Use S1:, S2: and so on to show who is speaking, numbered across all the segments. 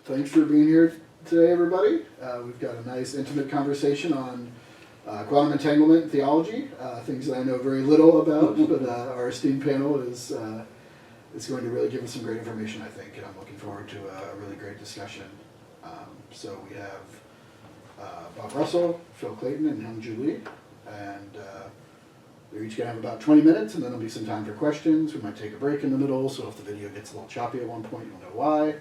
S1: Thanks for being here today, everybody. We've got a nice, intimate conversation on quantum entanglement theology, things that I know very little about, but our esteemed panel is going to really give us some great information, I think, and I'm looking forward to a really great discussion. So we have Bob Russell, Phil Clayton, and Hyung Ju Lee, and they're each going to have about 20 minutes, and then there'll be some time for questions. We might take a break in the middle, so if the video gets a little choppy at one point, you'll know why.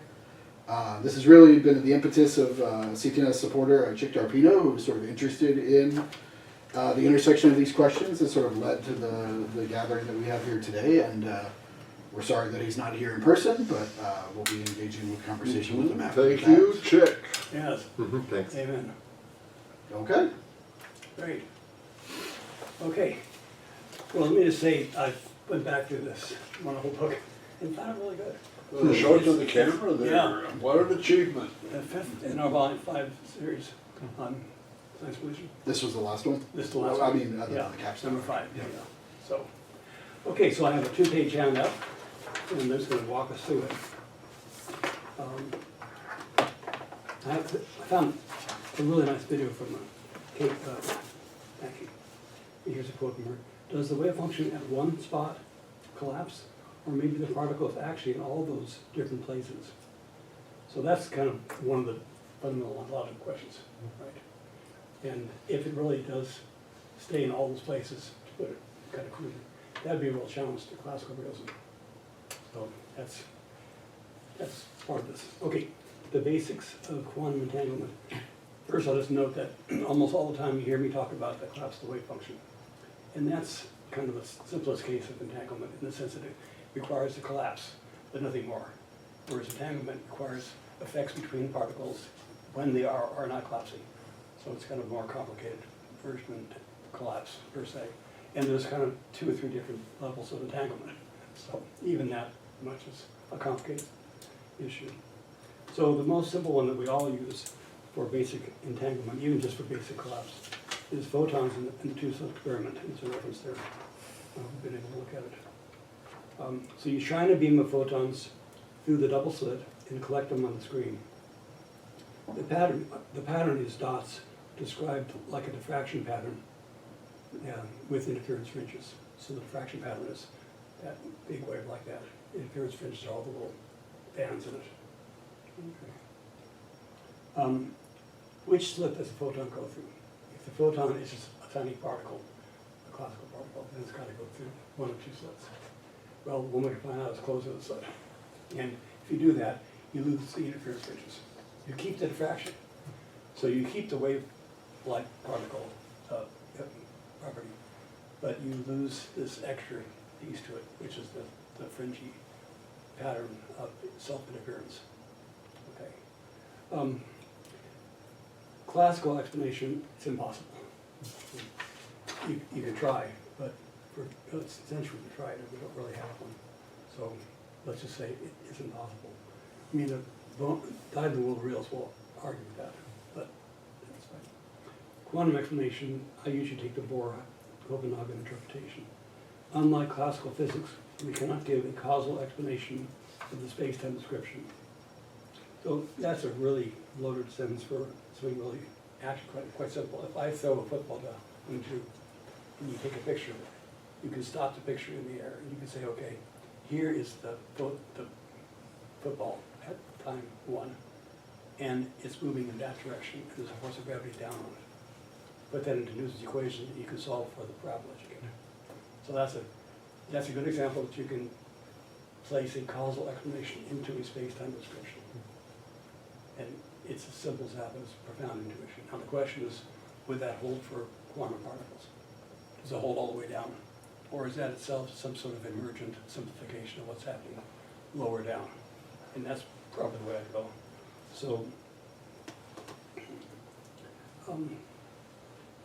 S1: This has really been the impetus of CTNS supporter Chick Darpino, who was sort of interested in the intersection of these questions that sort of led to the gathering that we have here today. And we're sorry that he's not here in person, but we'll be engaging with conversation with him after
S2: Thank you, Chick.
S3: Yes.
S2: Thanks.
S3: Amen.
S1: Okay.
S3: Great. Okay. Well, let me just say, I went back through this wonderful book and found it really good.
S2: Show it to the camera there.
S3: Yeah.
S2: What an achievement.
S3: The fifth in our Volume 5 series on science pollution.
S1: This was the last one?
S3: This is the last
S1: I
S3: one.
S1: mean, other
S3: Yeah,
S1: than the capstone.
S3: number 5.
S1: Yeah.
S3: Yeah. So, okay, so I have a 2-page handout, and I'm just going to walk us through it. I found a really nice video from Kate. Thank you. Here's a quote from her. Does the wave function at one spot collapse? Or maybe the particle is actually in all those different places? So that's kind of one of the fundamental logical questions, right? And if it really does stay in all those places, to put it kind of crudely, that'd be a real challenge to classical realism. So that's part of this. Okay, the basics of quantum entanglement. First, I'll just note that almost all the time you hear me talk about the collapse of the wave function. And that's kind of the simplest case of entanglement in the sense that it requires a collapse, but nothing more. Whereas entanglement requires effects between particles when they are or not collapsing. So it's kind of a more complicated version of collapse, per se. And there's kind of 2 or 3 different levels of entanglement. So even that much is a complicated issue. So the most simple one that we all use for basic entanglement, even just for basic collapse, is photons in the two-slit experiment. And there's a reference there. I've been able to look at it. So you shine a beam of photons through the double slit and collect them on the screen. The pattern is dots described like a diffraction pattern with interference fringes. So the diffraction pattern is that big wave like that. Interference fringes are all the little bands in it. Okay. Which slit does the photon go through? If the photon is just a tiny particle, a classical particle, then it's got to go through 1 or 2 slits. Well, one way to find out is close the slit. And if you do that, you lose the interference fringes. You keep the diffraction. So you keep the wave-like particle property, but you lose this extra piece to it, which is the fringy pattern of self-interference. Okay. Classical explanation, it's impossible. You can try, but it's essentially to try it, and we don't really have one. So let's just say it's impossible. I mean, the dyed-in-the-wool reals will argue with that, but that's fine. Quantum explanation, I usually take the Bohr-Copenhagen interpretation. Unlike classical physics, we cannot give a causal explanation of the space-time description. So that's a really loaded sentence for something really actually quite simple. If I throw a football down into you and you take a picture of it, you can stop the picture in the air and you can say, okay, here is the football at time 1, and it's moving in that direction, and there's a force of gravity down on it. But then into Newton's equation, you can solve for the parabola you get. So that's a good example that you can place a causal explanation into a space-time description. And it's as simple as that, but it's profound intuition. Now the question is, would that hold for quantum particles? Does it hold all the way down? Or is that itself some sort of emergent simplification of what's happening lower down? And that's probably the way I'd go. So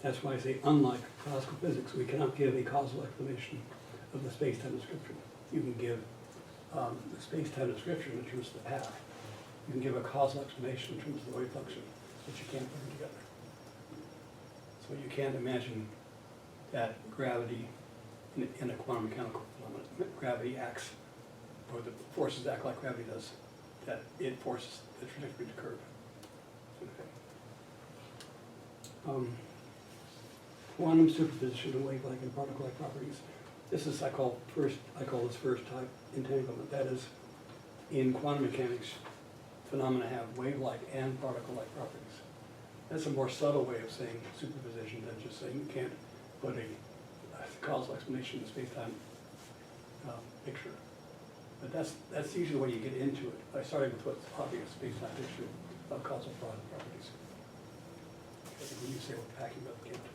S3: that's why I say, unlike classical physics, we cannot give a causal explanation of the space-time description. You can give the space-time description in terms of the path. You can give a causal explanation in terms of the wave function, but you can't put them together. So you can't imagine that gravity in a quantum mechanical phenomenon, gravity acts, or the forces act like gravity does that it forces the trajectory to curve. Okay. Quantum superposition of wave-like and particle-like properties. This is, I call this first type entanglement. That is, in quantum mechanics, phenomena have wave-like and particle-like properties. That's a more subtle way of saying superposition than just saying you can't put a causal explanation in the space-time picture. But that's usually the way you get into it, by starting with what's obvious space-time picture of causal properties. When you say we're packing up the count.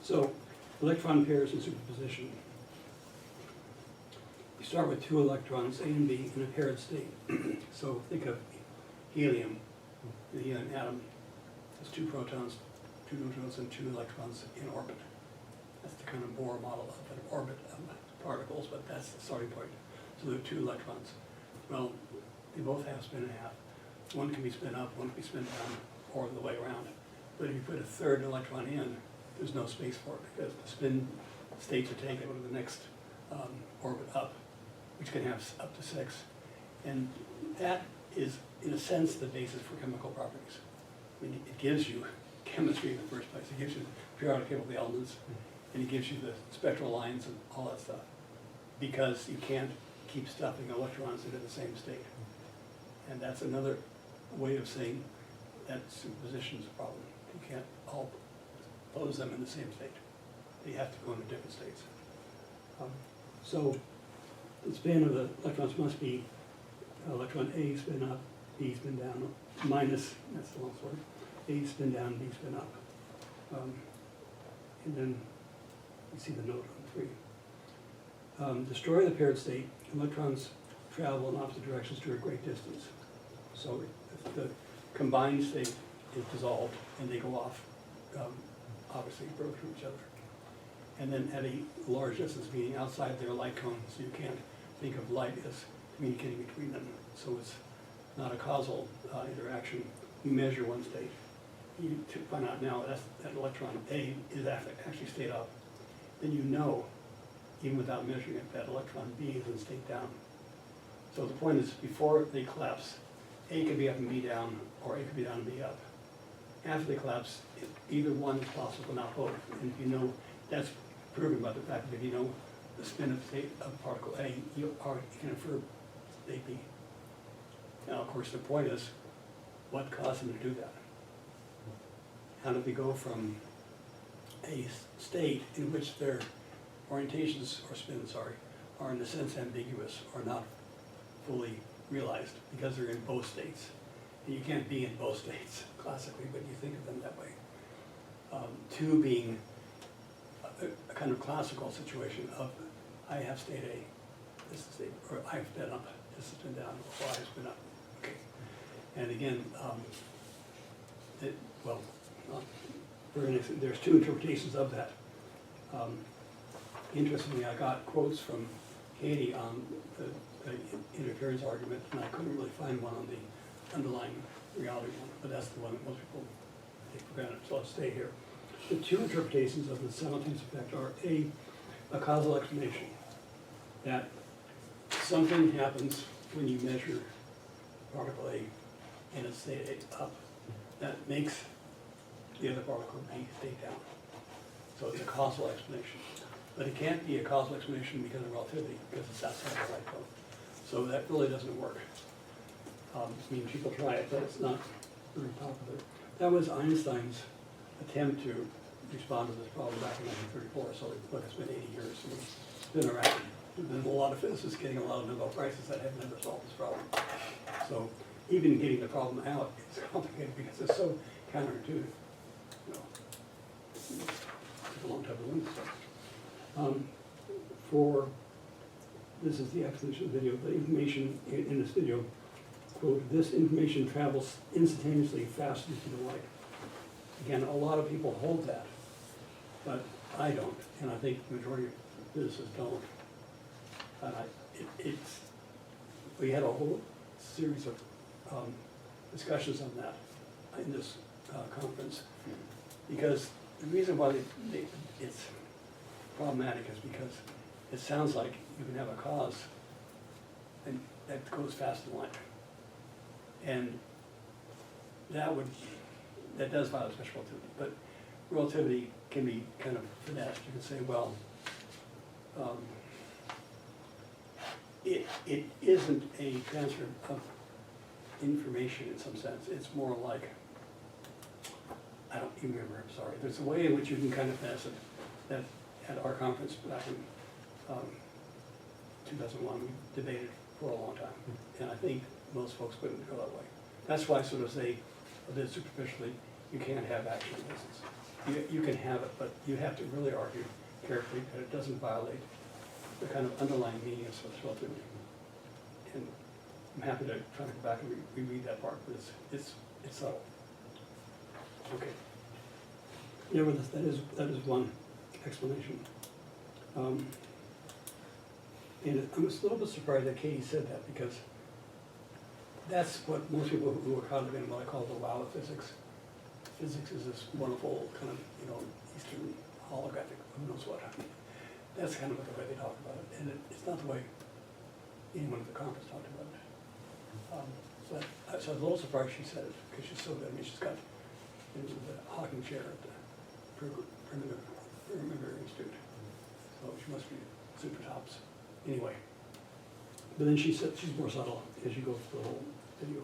S3: So, electron pairs in superposition. You start with two electrons, A and B, in a paired state. So think of helium. The helium atom has two protons, two neutrons, and two electrons in orbit. That's the kind of Bohr model of an orbit of particles, but that's the starting point. So there are two electrons. Well, they both have spin and a half. One can be spin up, one can be spin down, or the way around. But if you put a third electron in, there's no space for it, because the spin states are taken to the next orbit up, which can have up to 6. And that is, in a sense, the basis for chemical properties. I mean, it gives you chemistry in the first place. It gives you the periodic table of the elements, and it gives you the spectral lines and all that stuff, because you can't keep stuffing electrons into the same state. And that's another way of saying that superposition is a problem. You can't all pose them in the same state. They have to go into different states. So the spin of the electrons must be electron A spin up, B spin down, minus, that's the long word, A spin down, B spin up. And then you see the note on 3. Destroy the paired state, electrons travel in opposite directions to a great distance. So if the combined state is dissolved and they go off, obviously broke from each other. And then at a large distance, meaning outside their light cone, so you can't think of light as communicating between them. So it's not a causal interaction. You measure one state. You to find out now that electron A is actually state up. Then you know, even without measuring it, that electron B is in state down. So the point is, before they collapse, A could be up and B down, or A could be down and B up. After they collapse, either one is possible, but not both. And if you know, that's proven by the fact that if you know the spin of state of particle A, you can infer state B. Now, of course, the point is, what caused them to do that? How did they go from a state in which their orientations or spins are in a sense ambiguous or not fully realized because they're in both states? And you can't be in both states classically, but you think of them that way. Two being a kind of classical situation of I have state A, this is state, or I have spin up, this is spin down, or I have spin up. Okay. And again, there's two interpretations of that. Interestingly, I got quotes from Katie on the interference argument, and I couldn't really find one on the underlying reality one, but that's the one that most people take for granted, so I'll stay here. The two interpretations of the simultaneous effect are a causal explanation, that something happens when you measure particle A in its state up that makes the other particle B state down. So it's a causal explanation. But it can't be a causal explanation because of relativity, because it's outside the light cone. So that really doesn't work. I mean, people try it, but it's not very popular. That was Einstein's attempt to respond to this problem back in 1934. So look, it's been 80 years, and it's been around. There's a lot of physicists getting a lot of Nobel Prizes that have never solved this problem. So even getting the problem out is complicated because it's so counterintuitive. You know, it's a long time to learn this stuff. This is the explanation of the video. The information in this video, quote, this information travels instantaneously faster than the light. Again, a lot of people hold that, but I don't, and I think the majority of physicists don't. We had a whole series of discussions on that in this conference, because the reason why it's problematic is because it sounds like you can have a cause and that goes faster than light. And that does violate special relativity, but relativity can be kind of finessed. You can say, well, it isn't a transfer of information in some sense. It's more like, I don't even remember, I'm sorry. There's a way in which you can kind of finesse it. That at our conference back in 2001, we debated for a long time. And I think most folks wouldn't go that way. That's why I sort of say, a bit superficially, you can't have action innocence. You can have it, but you have to really argue carefully that it doesn't violate the kind of underlying meaning of social relativity. And I'm happy to try to go back and reread that part, but it's subtle. Okay. Nevertheless, that is one explanation. And I was a little bit surprised that Katie said that, because that's what most people who are kind of in what I call the wow of physics. Physics is this wonderful kind of, Eastern holographic, who knows what. That's kind of the way they talk about it, and it's not the way anyone at the conference talked about it. So I was a little surprised she said it, because she's so good. I mean, she's got the Hawking chair at the Perimeter Institute, so she must be super tops. Anyway, but then she said she's more subtle as you go through the whole video.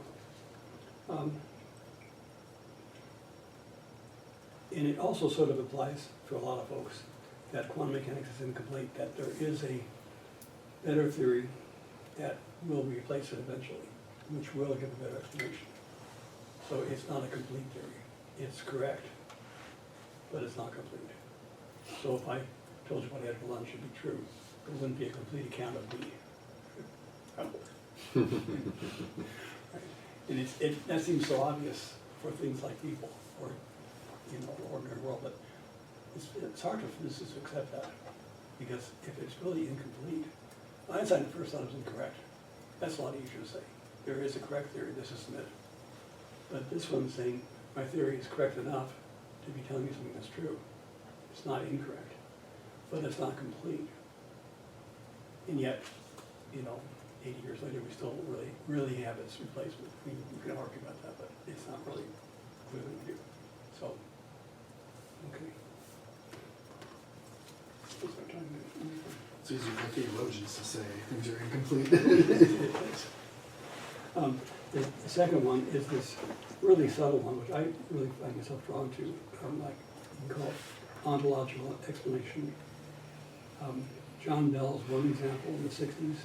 S3: And it also sort of applies to a lot of folks that quantum mechanics is incomplete, that there is a better theory that will replace it eventually, which will give a better explanation. So it's not a complete theory. It's correct, but it's not complete. So if I told you what I had for lunch should be true, it wouldn't be a complete account of me. And that seems so obvious for things like people or the ordinary world, but it's hard for physicists to accept that, because if it's really incomplete, Einstein at first thought it was incorrect. That's a lot easier to say. There is a correct theory, this isn't it. But this one's saying my theory is correct enough to be telling me something that's true. It's not incorrect, but it's not complete. And yet, 80 years later, we still really have its replacement. I mean, you can argue about that, but it's not really clearly here. So, okay.
S1: It's easier for theologians to say things are incomplete.
S3: The second one is this really subtle one, which I really find myself drawn to, like you can call it ontological explanation. John Bell's one example in the 60s.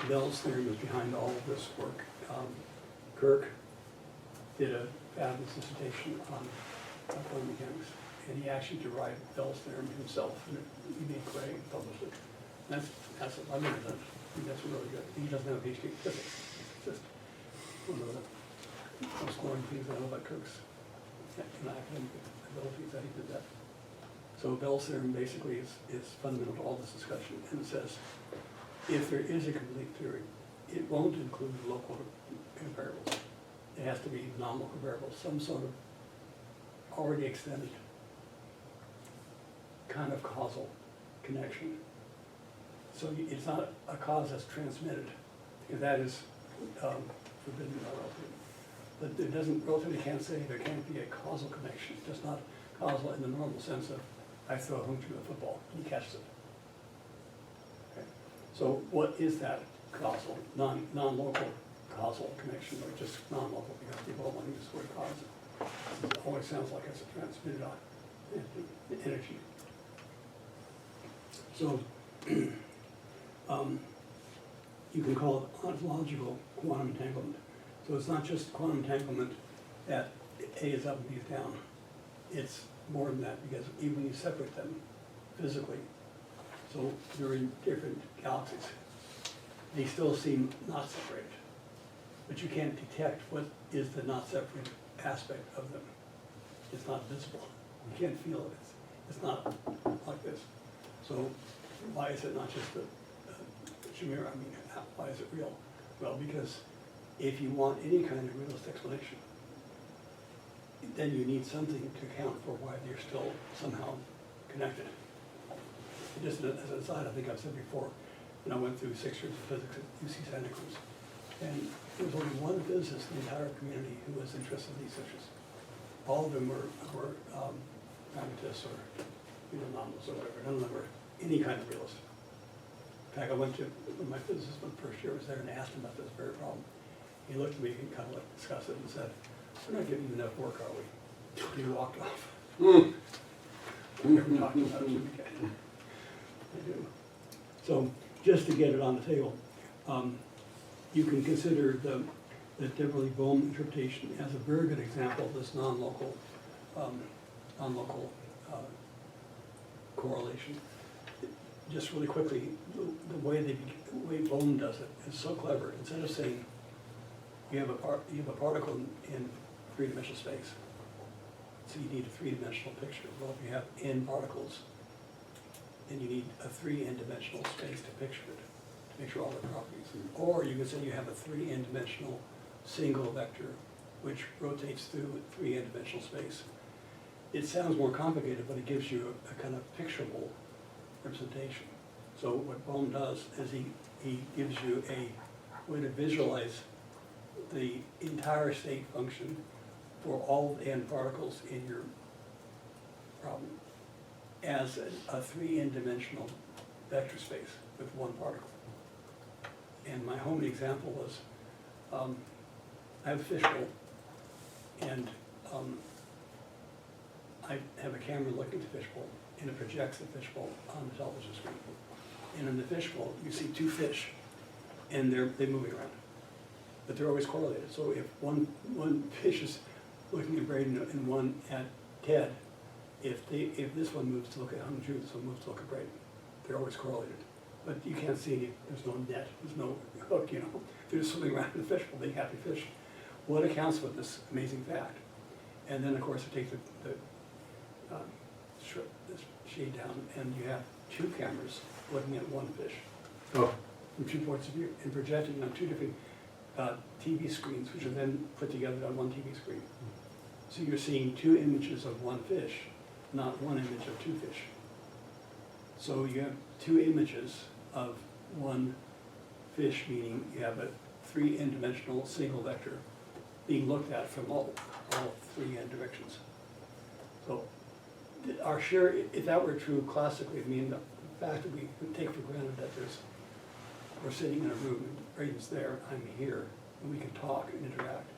S3: Bell's theory was behind all of this work. Kirk did a fabulous dissertation on quantum mechanics, and he actually derived Bell's theorem himself, and he made Craig and published it. That's I remember that. I think that's really good. He doesn't have a PhD in physics. It's just one of the most glowing things I know about Kirk's academic abilities that he did that. So Bell's theorem basically is fundamental to all this discussion, and it says if there is a complete theory, it won't include local variables. It has to be non-local variables, some sort of already extended kind of causal connection. So it's not a cause that's transmitted, because that is forbidden by relativity. But relativity can't say there can't be a causal connection, just not causal in the normal sense of I throw a hoop to a football and he catches it. Okay. So what is that causal, non-local causal connection, or just non-local, because people don't want to use the word cause. It always sounds like it's a transmitted energy. So you can call it ontological quantum entanglement. So it's not just quantum entanglement that A is up and B is down. It's more than that, because even when you separate them physically, so they're in different galaxies, they still seem not separated. But you can't detect what is the not separated aspect of them. It's not visible. You can't feel it. It's not like this. So why is it not just a chimera? I mean, why is it real? Well, because if you want any kind of realist explanation, then you need something to account for why they're still somehow connected. Just as an aside, I think I've said before, when I went through 6 years of physics at UC Santa Cruz, And there was only one physicist in the entire community who was interested in these issues. All of them were pragmatists or nominals or whatever. None of them were any kind of realist. In fact, I went to, when my physicist my first year was there and asked him about this very problem. He looked at me and kind of like discussed it and said, "We're not giving you enough work, are we?" And he walked off. We never talked about it again. I do. So just to get it on the table, you can consider the Deverly-Bohm interpretation as a very good example of this non-local correlation. Just really quickly, the way Bohm does it is so clever. Instead of saying you have a particle in three-dimensional space, so you need a three-dimensional picture. Well, if you have n particles, then you need a 3n-dimensional space to picture it, to picture all the properties. Or you could say you have a 3n-dimensional single vector, which rotates through 3n-dimensional space. It sounds more complicated, but it gives you a kind of picturable representation. So what Bohm does is he gives you a way to visualize the entire state function for all the n particles in your problem as a 3n-dimensional vector space with one particle. And my home example was, I have a fishbowl, and I have a camera looking at the fishbowl, and it projects the fishbowl on the television screen. And in the fishbowl, you see two fish, and they're moving around, but they're always correlated. So if one fish is looking at Braden and one at Ted, if this one moves to look at Hungju, this one moves to look at Braden. They're always correlated. But you can't see, there's no net, there's no hook, you know. They're just swimming around in the fishbowl, being happy fish. What accounts for this amazing fact? And then, of course, it takes this shade down, and you have two cameras looking at one fish
S2: Oh,
S3: from 2 points of view and projecting on two different TV screens, which are then put together on one TV screen. So you're seeing two images of one fish, not one image of two fish. So you have two images of one fish, meaning you have a 3n-dimensional single vector being looked at from all 3n directions. So our share, if that were true classically, I mean, the fact that we take for granted that we're sitting in a room and Braden's there, I'm here, and we can talk and interact,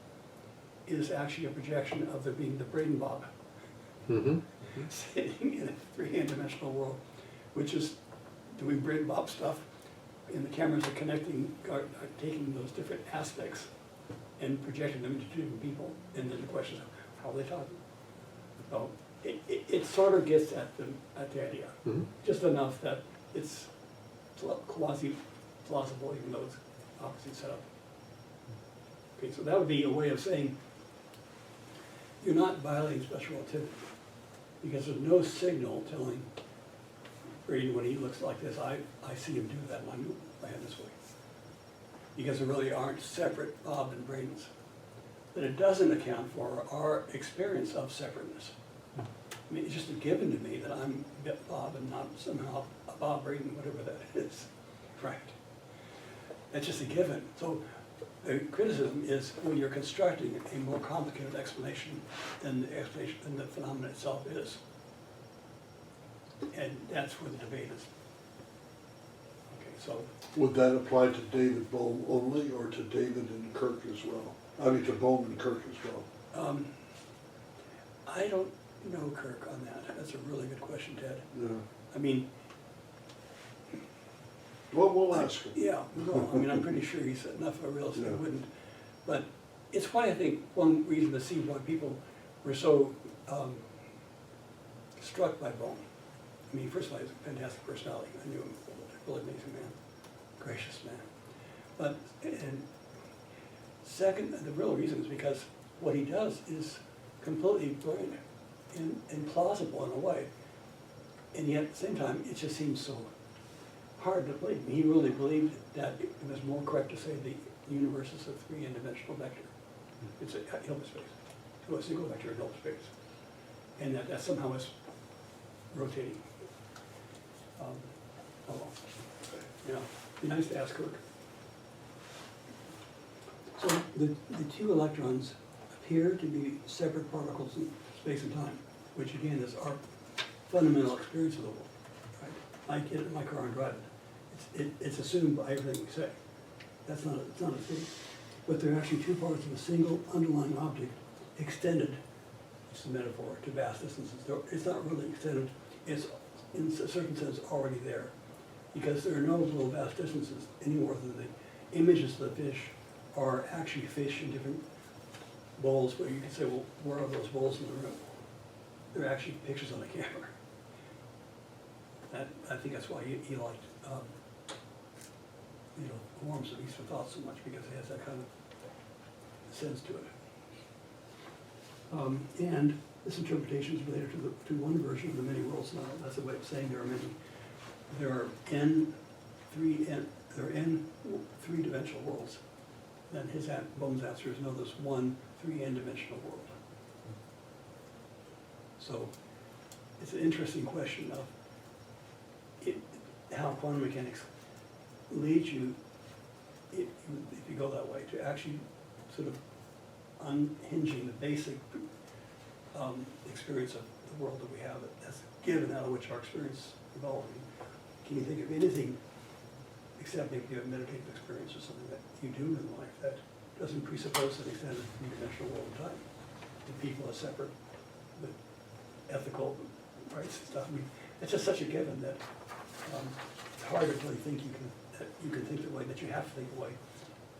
S3: is actually a projection of there being the Braden Bob sitting in a 3n-dimensional world, which is doing Braden Bob stuff, and the cameras are taking those different aspects and projecting them into two different people, and then the question is, how are they talking? So it sort of gets at the idea, just enough that it's quasi-plausible, even though it's opposite setup. Okay, so that would be a way of saying you're not violating special relativity, because there's no signal telling Braden when he looks like this, I see him do that when I move my head this way. Because there really aren't separate Bob and Bradens. But it doesn't account for our experience of separateness. I mean, it's just a given to me that I'm Bob and not somehow a Bob Braden, whatever that is, right? That's just a given. So the criticism is when you're constructing a more complicated explanation than the phenomenon itself is. And that's where the debate is. Okay, so.
S2: would that apply to David Bohm only, or to David and Kirk as well? I mean, to Bohm and Kirk as well?
S3: I don't know Kirk on that. That's a really good question, Ted.
S2: Yeah.
S3: I mean.
S2: Well, we'll ask him.
S3: Yeah, no, I mean, I'm pretty sure he's enough of a realist that he
S2: Yeah.
S3: wouldn't. But it's why I think one reason to see why people were so struck by Bohm. I mean, first of all, he's a fantastic personality. I knew him, a really amazing man, gracious man. But, and second, the real reason is because what he does is completely brilliant and plausible in a way. And yet, at the same time, it just seems so hard to believe. He really believed that it was more correct to say the universe is a 3n-dimensional vector. It's a Hilbert space, so a single vector in Hilbert space. And that somehow is rotating. Oh well. Yeah, be nice to ask Kirk. So the two electrons appear to be separate particles in space and time, which again is our fundamental experience of the world, right? I get in my car and drive it. It's assumed by everything we say. It's not a thing. But they're actually two parts of a single underlying object extended, it's a metaphor, to vast distances. It's not really extended, it's in a certain sense already there. Because there are no real vast distances any more than the images of the fish are actually fish in different bowls, where you can say, well, where are those bowls in the room? They're actually pictures on a camera. I think that's why he liked, Forms of Eastern Thought so much, because it has that kind of sense to it. And this interpretation is related to one version of the many worlds now. That's a way of saying there are many. There are n three-dimensional worlds. Then Bohm's answer is no, there's one 3n-dimensional world. So it's an interesting question of how quantum mechanics leads you, if you go that way, to actually sort of unhinging the basic experience of the world that we have that's given, out of which our experience evolved. Can you think of anything, except maybe you have meditative experience or something that you do in life that doesn't presuppose an extended three-dimensional world of time? The people are separate, with ethical rights and stuff. I mean, it's just such a given that it's hard to really think you can think the way that you have to think the way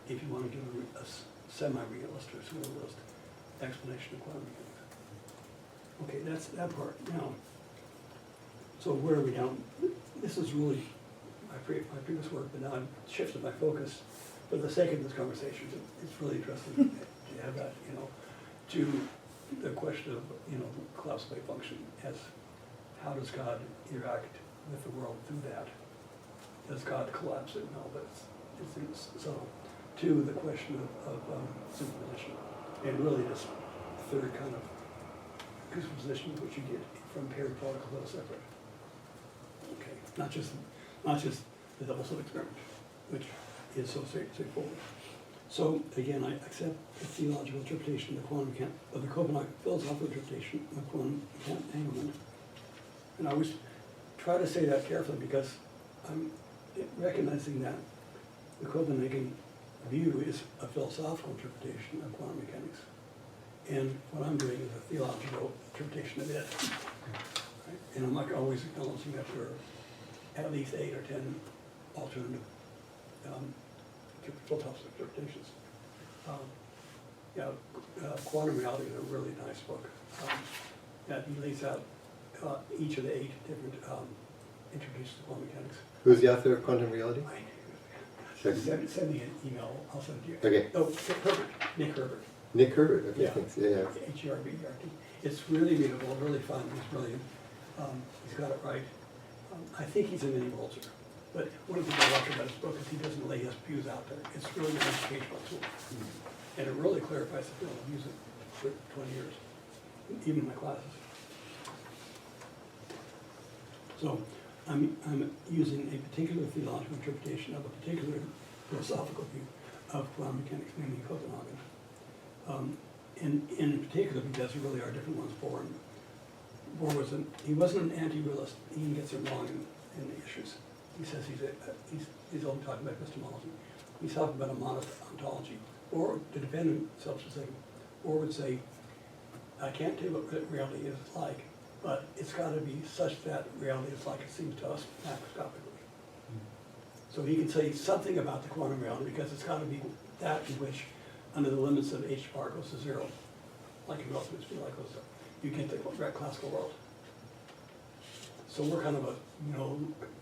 S3: if you want to give a semi-realist or surrealist explanation of quantum mechanics. Okay, that's that part. Now, so where are we now? This is really my previous work, but now I've shifted my focus for the sake of this conversation. It's really interesting to have that, to the question of, the collapse wave function as how does God interact with the world through that? Does God collapse it? No, but it's so to the question of superposition, and really this third kind of superposition which you get from paired particles that are separate. Okay, not just the double slit experiment, which is so straightforward. So again, I accept the theological interpretation of the Copenhagen philosophical interpretation of quantum entanglement, and I always try to say that carefully because I'm recognizing that the Copenhagen view is a philosophical interpretation of quantum mechanics, and what I'm doing is a theological interpretation of it. Right? And I'm like always acknowledging that there are at least 8 or 10 alternative philosophical interpretations. Quantum Reality is a really nice book that lays out each of the 8 different interpretations of quantum mechanics.
S4: Who's the author of Quantum Reality?
S3: Send me an email, I'll send it to you.
S4: Okay.
S3: Oh, Herbert, Nick Herbert.
S4: Nick Herbert, okay,
S3: Yeah.
S4: thanks. Yeah.
S3: H-E-R-B-E-R-T. It's really readable, really fun, he's brilliant. He's got it right. I think he's a mini Walzer. But one of the things I like about his book is he doesn't lay his views out there. It's really an educational tool. And it really clarifies the field. I've used it for 20 years, even in my classes. So I'm using a particular theological interpretation of a particular philosophical view of quantum mechanics, namely Copenhagen. And in particular, because there really are different ones. Bohr he wasn't an anti-realist. He gets it wrong in the issues. He says he's only talking about epistemology. He's talking about a monist ontology. Or to defend himself to say, or would say, I can't tell you what reality is like, but it's got to be such that reality is like it seems to us macroscopically. So he can say something about the quantum reality because it's got to be that in which, under the limits of h bar goes to 0, like in relativity speed light goes to, you get the classical world. So we're kind of a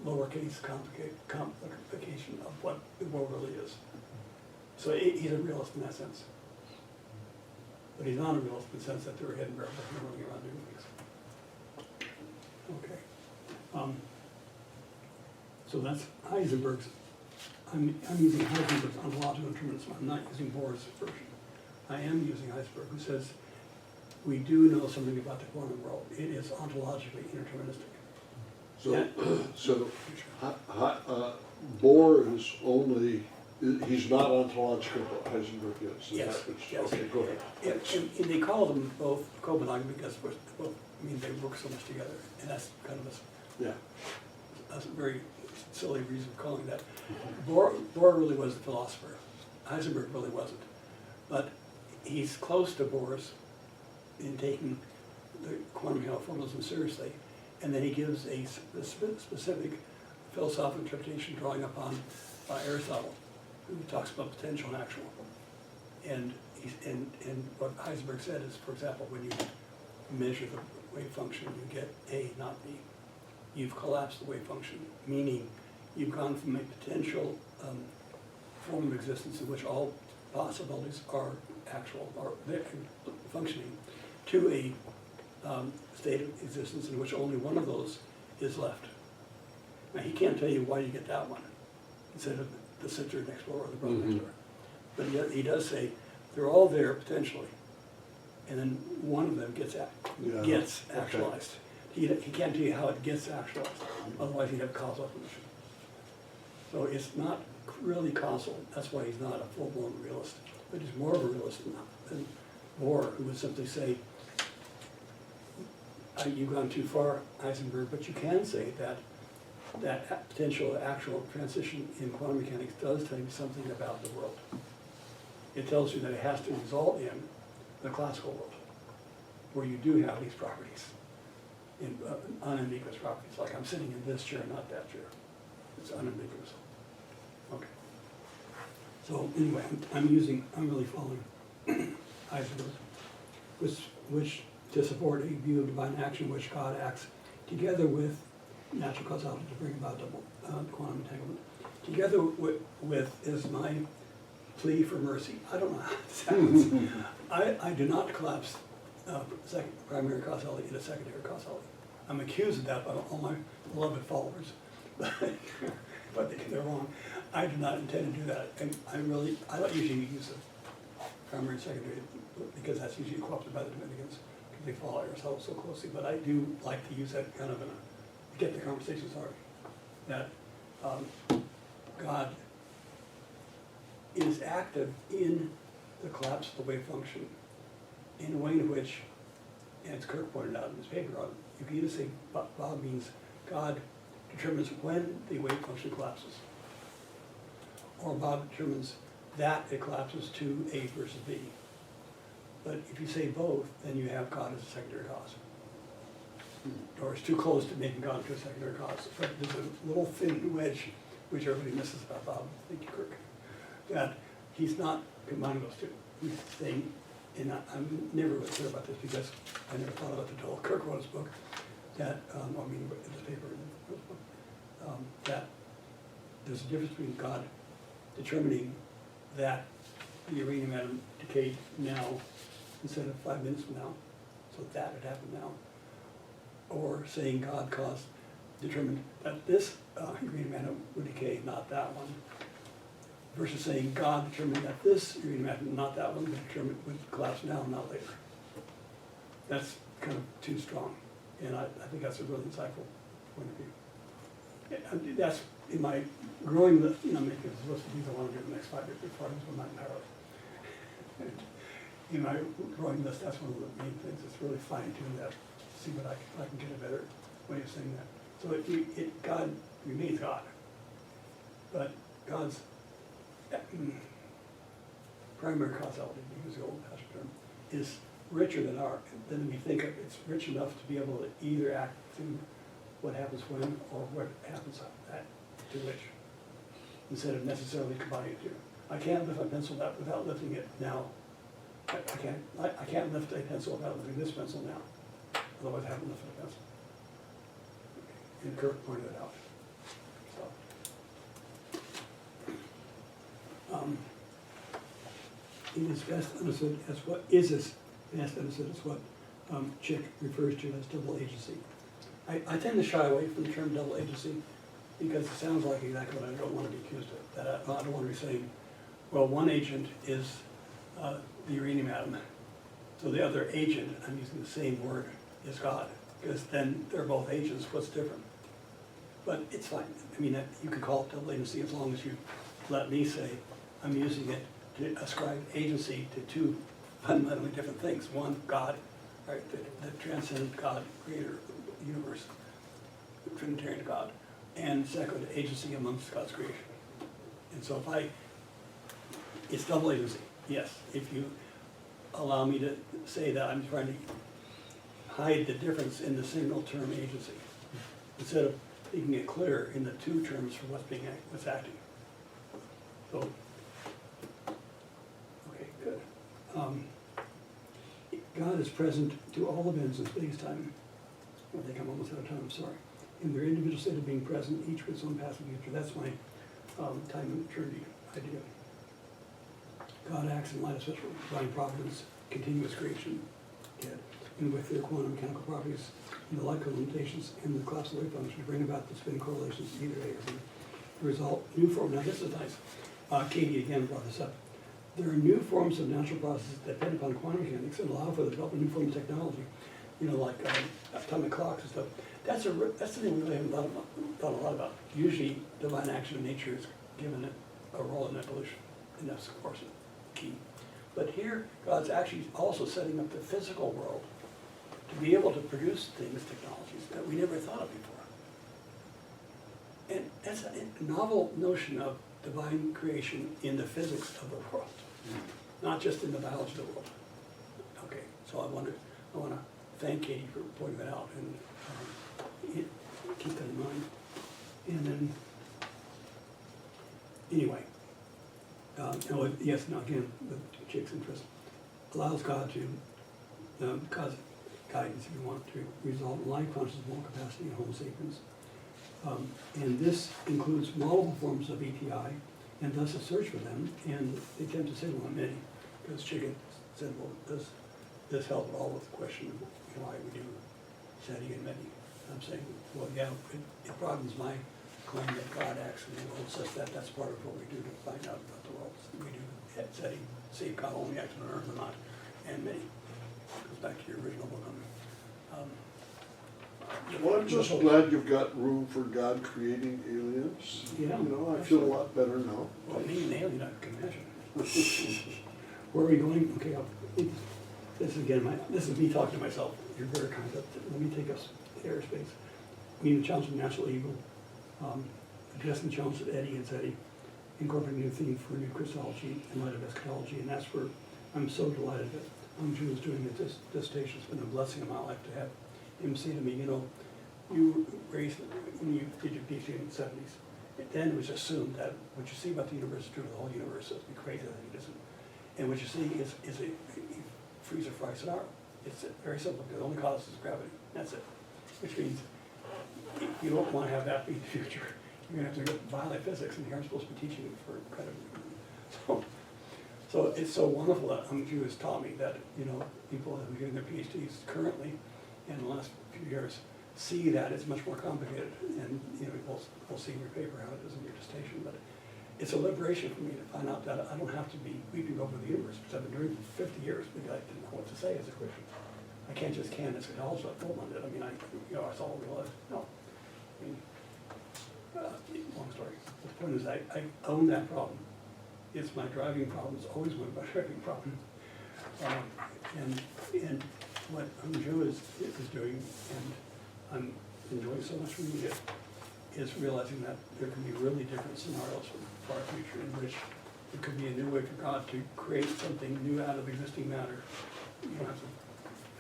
S3: lowercase complication of what the world really is. So he's a realist in that sense. But he's not a realist in the sense that there are hidden variables running around doing things. Okay. So that's Heisenberg's. I'm using Heisenberg's ontological determinism. I'm not using Bohr's version. I am using Heisenberg, who says we do know something about the quantum world. It is ontologically indeterministic.
S2: So Bohr is only He's not ontological, but Heisenberg is.
S3: Yes, yes.
S2: Okay, go ahead.
S3: And they call them both co-monogamy because they work so much together, and that's kind of
S2: Yeah.
S3: a very silly reason for calling that. Bohr really was the philosopher. Heisenberg really wasn't. But he's close to Bohr's in taking the quantum mechanical formalism seriously, and then he gives a specific philosophical interpretation drawing upon Aristotle, who talks about potential and actual. And what Heisenberg said is, for example, when you measure the wave function, you get A, not B. You've collapsed the wave function, meaning you've gone from a potential form of existence in which all possibilities are actual, or they're functioning, to a state of existence in which only one of those is left. Now, he can't tell you why you get that one instead of the sister next door or the brother next door. But he does say they're all there potentially, and then one of them gets actualized. He can't tell you how it gets actualized, otherwise he'd have causal definition. So it's not really causal. That's why he's not a full-blown realist, but he's more of a realist than Bohr, who would simply say, you've gone too far, Heisenberg, but you can say that that potential actual transition in quantum mechanics does tell you something about the world. It tells you that it has to result in the classical world, where you do have these properties, in unambiguous properties, like I'm sitting in this chair, not that chair. It's unambiguous. Okay. So anyway, I'm really following Heisenberg, which to support a view of divine action, which God acts together with natural causality to bring about double quantum entanglement. Together with is my plea for mercy. I don't know how this happens. I do not collapse primary causality into secondary causality. I'm accused of that by all my beloved followers, but they're wrong. I do not intend to do that. And I don't usually use the primary and secondary because that's usually co-opted by the Dominicans because they follow Aristotle so closely. But I do like to use that kind of to get the conversation started. That God is active in the collapse of the wave function in a way in which, as Kirk pointed out in his paper, you can either say Bob means God determines when the wave function collapses, or Bob determines that it collapses to A versus B. But if you say both, then you have God as a secondary cause. Or it's too close to making God into a secondary cause. But there's a little thin wedge, which everybody misses about Bob. Thank you, Kirk. That he's not combining those two. He's saying, and I'm never really clear about this because I never thought about it until Kirk wrote his book, that, in this paper, that there's a difference between God determining that the uranium atom decayed now instead of 5 minutes from now, so that had happened now, or saying God determined that this uranium atom would decay, not that one, versus saying God determined that this uranium atom, not that one, would collapse now, not later. That's kind of too strong, and I think that's a really insightful point of view. Yeah, that's in my growing list, making this list of things I want to do in the next 5 years before I lose my mind entirely. In my growing list, that's one of the main things. It's really fine-tune that, see what I can get a better way of saying that. So God remains God, but God's primary causality, to use the old-fashioned term, is richer than we think of. It's rich enough to be able to either act to what happens when or what happens to which, instead of necessarily combining the two. I can't lift my pencil without lifting it now. I can't lift a pencil without lifting this pencil now. Otherwise I haven't lifted a pencil. And Kirk pointed it out. So it is best understood as what Chick refers to as double agency. I tend to shy away from the term double agency because it sounds like exactly what I don't want to be accused of. That I don't want to be saying, well, one agent is the uranium atom, so the other agent, I'm using the same word, is God, because then they're both agents. What's different? But it's fine. I mean, you can call it double agency as long as you let me say, I'm using it to ascribe agency to two fundamentally different things. One, God, right, the transcendent God, creator of the universe, the Trinitarian God. And second, agency amongst God's creation. And so it's double agency, yes. If you allow me to say that, I'm trying to hide the difference in the single term agency, instead of making it clear in the two terms for what's acting. So, okay, good. God is present to all events in space-time. I think I'm almost out of time, I'm sorry. In their individual state of being present, each with its own past and future. That's my time and eternity idea. God acts in light of special divine providence, continuous creation, and with their quantum mechanical properties and the light limitations and the collapsible wave function to bring about the spin correlations either A or B. The result, new form. Now this is nice. Katie again brought this up. There are new forms of natural processes that depend upon quantum mechanics and allow for the development of new forms of technology. You know, like atomic clocks and stuff. That's the thing we really haven't thought a lot about. Usually, divine action in nature is given it a role in evolution, and that's of course key. But here, God's actually also setting up the physical world to be able to produce things, technologies that we never thought of before. And that's a novel notion of divine creation in the physics of the world, not just in the biology of the world. Okay, so I want to thank Katie for pointing that out and keep that in mind. And then, anyway, yes, now again, the chick's interest allows God to cause guidance, if you want, to result in life conscious moral capacity in Homo sapiens. And this includes multiple forms of ETI, and thus a search for them, and they tend to signal on many, because Chicken said, well, does this help at all with the question of why we do SETI and METI? I'm saying, well, yeah, it broadens my claim that God acts in the world such that that's part of what we do to find out about the world. We do SETI, see if God only acts on earth or not, and METI. Goes back to your original book on
S2: Well, I'm just glad you've got room for God creating aliens.
S3: Yeah.
S2: You know, I feel a lot better now.
S3: well, me and alien, I can imagine. Where are we going? Okay, this is again, this is me talking to myself. You're very kind, but let me take us to airspace. Meeting the challenge of natural evil, addressing the challenge of Eddie and SETI, incorporating a new theme for new Christology in light of eschatology, and that's where I'm so delighted that Jew is doing this dissertation. It's been a blessing in my life to have him say to me, you know, you raised, when you did your PhD in the 70s, then it was assumed that what you see about the universe is true of the whole universe, so it'd be crazy that it isn't. And what you see is a freezer fry scenario. It's very simple. The only cause is gravity. That's it. Which means you don't want to have that be the future. You're going to have to violate physics, and you're supposed to be teaching it for kind of. So it's so wonderful that Jew has taught me that, you know, people who are getting their PhDs currently in the last few years see that it's much more complicated. And, you know, we'll see in your paper how it is in your dissertation, but it's a liberation for me to find out that I don't have to be weeping over the universe, because I've been doing it for 50 years because I didn't know what to say as a Christian. I can't just can eschatology like Pullman did. I mean, that's all I realized. No. I mean, long story. The point is I own that problem. It's my driving problem. It's always been my driving problem. And what Jew is doing, and I'm enjoying so much reading it, is realizing that there can be really different scenarios for our future in which it could be a new way for God to create something new out of existing matter. You don't have to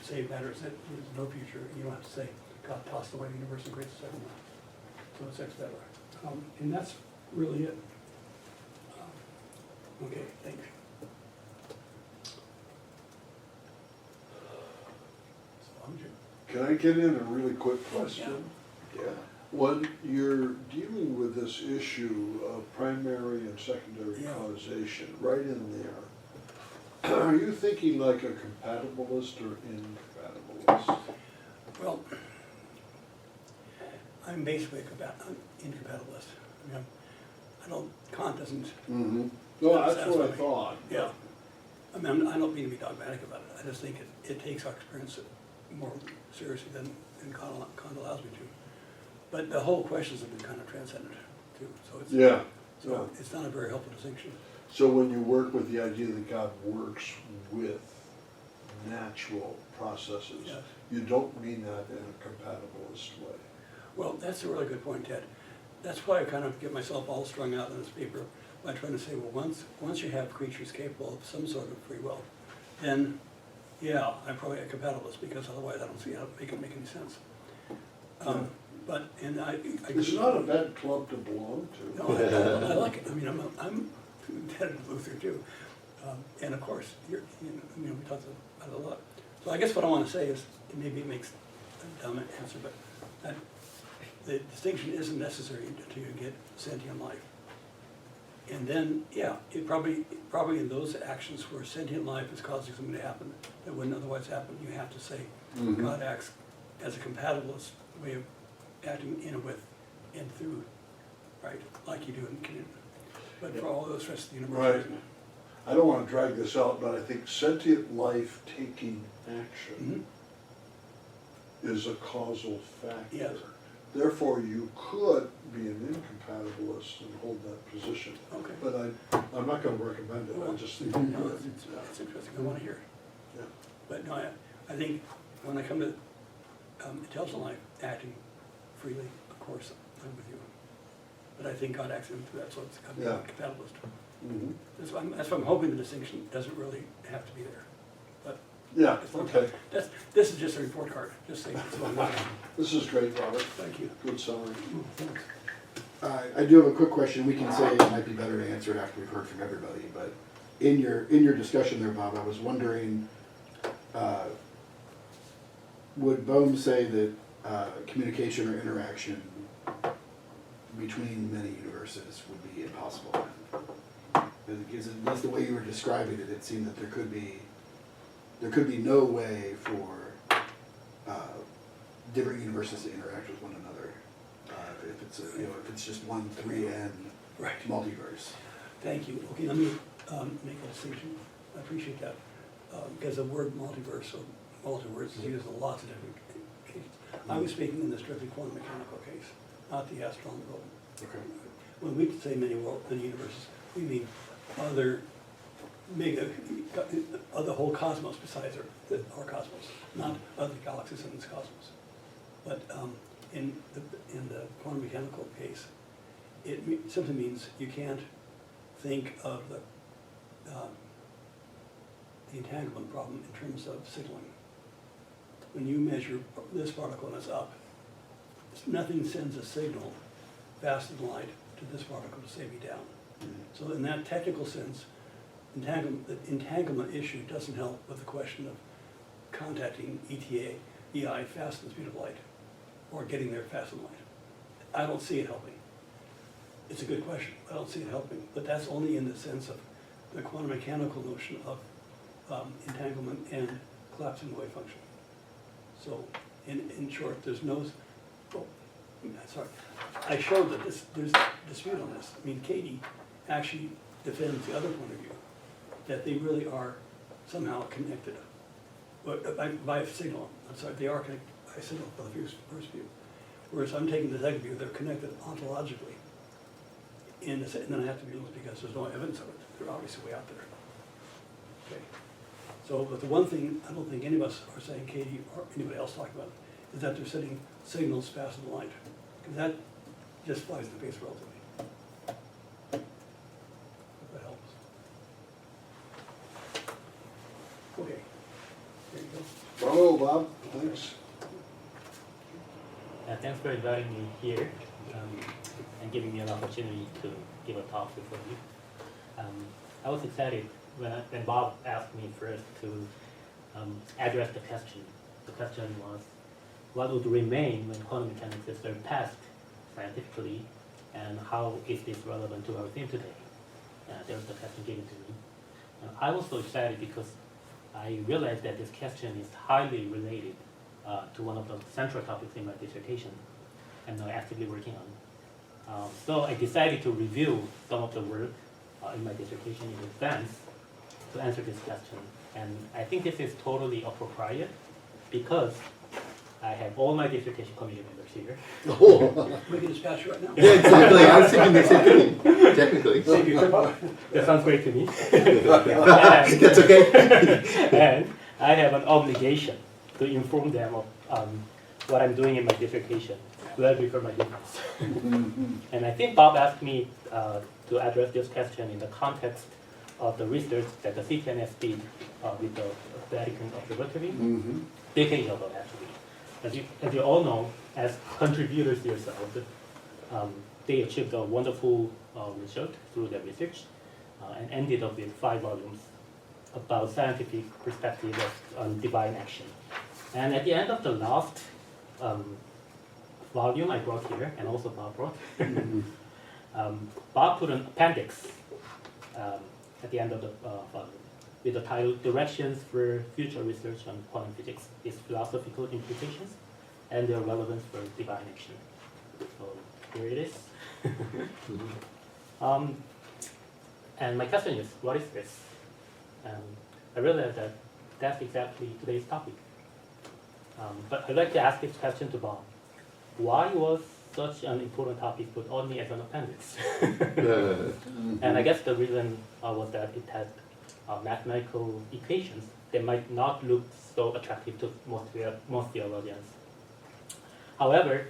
S3: say matter is that there's no future. You don't have to say God tossed away the universe and creates a second one. So it's ex better. And that's really it. Okay, thanks. So I'm Jim.
S2: Can I get in a really quick question?
S1: Yeah.
S2: When you're dealing with this issue of primary and secondary
S3: Yeah.
S2: causation, right in there, are you thinking like a compatibilist or incompatibilist?
S3: Well, I'm basically an incompatibilist. I mean, Kant doesn't.
S2: Mm-hmm. No, that's what I thought.
S3: Yeah. I mean, I don't mean to be dogmatic about it. I just think it takes our experience more seriously than Kant allows me to. But the whole questions have been kind of transcended too. So it's,
S2: Yeah.
S3: So it's not a very helpful distinction.
S2: So when you work with the idea that God works with natural processes,
S3: Yes.
S2: you don't mean that in a compatibilist way.
S3: Well, that's a really good point, Ted. That's why I kind of get myself all strung out in this paper by trying to say, well, once you have creatures capable of some sort of free will, then, yeah, I'm probably a compatibilist, because otherwise I don't see how to make it make any sense. But, and I.
S2: It's not a bad club to belong to.
S3: No, I like it. I mean, I'm indebted to Luther too. And of course, we talked about it a lot. So I guess what I want to say is, and maybe it makes a dumb answer, but that the distinction isn't necessary until you get sentient life. And then, yeah, it probably in those actions where sentient life is causing something to happen that wouldn't otherwise happen, you have to say God acts as a compatibilist way of acting in and with and through, right? Like you do in Canaan. But for all those rest of the universe.
S2: Right. I don't want to drag this out, but I think sentient life taking action is a causal factor.
S3: Yes.
S2: Therefore, you could be an incompatibilist and hold that position.
S3: Okay.
S2: But I'm not going to recommend it, I just think you
S3: No,
S2: could.
S3: it's interesting, I want to hear it.
S2: Yeah.
S3: But no, I think when I come to intelligent life acting freely, of course, I'm with you. But I think God acts in through that, so it's got to be
S2: Yeah.
S3: compatibilist.
S2: Mhm.
S3: That's why I'm hoping the distinction doesn't really have to be there. But
S2: Yeah,
S3: it's not-
S2: okay.
S3: this is just a report card, just saying. It's what I'm looking at.
S2: This is great, Robert.
S3: Thank you.
S2: Good summary.
S3: Thanks.
S1: I do have a quick question. We can say it might be better to answer it after we've heard from everybody, but in your discussion there, Bob, I was wondering, would Bohm say that communication or interaction between many universes would be impossible? Because at least the way you were describing it, it seemed that there could be no way for different universes to interact with one another. If it's just one 3N
S3: Right.
S1: multiverse.
S3: Thank you. Okay, let me make a distinction. I appreciate that. Because the word multiverse or multiverse is used in lots of different cases. I was speaking in the strictly quantum mechanical case, not the astronomical.
S1: Okay.
S3: When we say many universes, we mean other whole cosmos besides our cosmos, not other galaxies in this cosmos. But in the quantum mechanical case, it simply means you can't think of the entanglement problem in terms of signaling. When you measure this particle and it's up, nothing sends a signal faster than light to this particle to say be down. So in that technical sense, the entanglement issue doesn't help with the question of contacting EI faster than the speed of light, or getting there faster than light. I don't see it helping. It's a good question. I don't see it helping, but that's only in the sense of the quantum mechanical notion of entanglement and collapsing the wave function. So in short, there's no, sorry, I showed that there's dispute on this. I mean, Katie actually defends the other point of view, that they really are somehow connected by a signal. I'm sorry, they are connected by a signal for the first view. Whereas I'm taking the second view, they're connected ontologically. And then I have to be honest because there's no evidence of it. They're obviously way out there. Okay. So, but the one thing I don't think any of us are saying, Katie or anybody else talking about, is that they're sending signals faster than light. Because that just flies in the face relatively. If that helps. Okay. There you go.
S2: Bravo, Bob. Thanks.
S5: Thanks for inviting me here and giving me an opportunity to give a talk before you. I was excited when Bob asked me first to address the question. The question was, what would remain when quantum mechanics is surpassed scientifically, and how is this relevant to our theme today? There was the question given to me. I was so excited because I realized that this question is highly related to one of the central topics in my dissertation, and I'm actively working on. So I decided to review some of the work in my dissertation in advance to answer this question. And I think this is totally appropriate because I have all my dissertation committee members here.
S4: Oh,
S3: We can dispatch you right now.
S4: yeah, exactly. I was thinking the same thing, technically.
S3: Save your trip up.
S5: That sounds great to me.
S4: That's okay.
S5: And I have an obligation to inform them of what I'm doing in my dissertation well before my defense. And I think Bob asked me to address this question in the context of the research that the CTNS did with the Vatican Observatory decades ago, actually. As you all know, as contributors yourselves, they achieved a wonderful result through their research and ended up with 5 volumes about scientific perspective on divine action. And at the end of the last volume I brought here, and also Bob brought, Bob put an appendix at the end of the volume with the title Directions for Future Research on Quantum Physics, its philosophical implications and their relevance for divine action. So here it is. And my question is, what is this? I realize that that's exactly today's topic. But I'd like to ask this question to Bob. Why was such an important topic put only as an appendix? And I guess the reason was that it had mathematical equations that might not look so attractive to most theologians. However,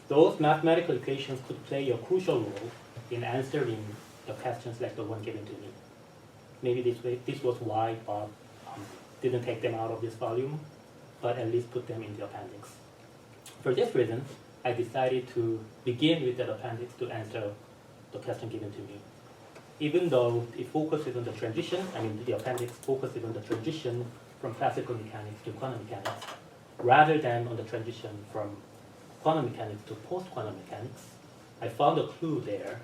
S5: those mathematical equations could play a crucial role in answering the questions like the one given to me. Maybe this was why Bob didn't take them out of this volume, but at least put them in the appendix. For this reason, I decided to begin with that appendix to answer the question given to me. Even though it focuses on the transition, the appendix focuses on the transition from classical mechanics to quantum mechanics, rather than on the transition from quantum mechanics to post-quantum mechanics, I found a clue there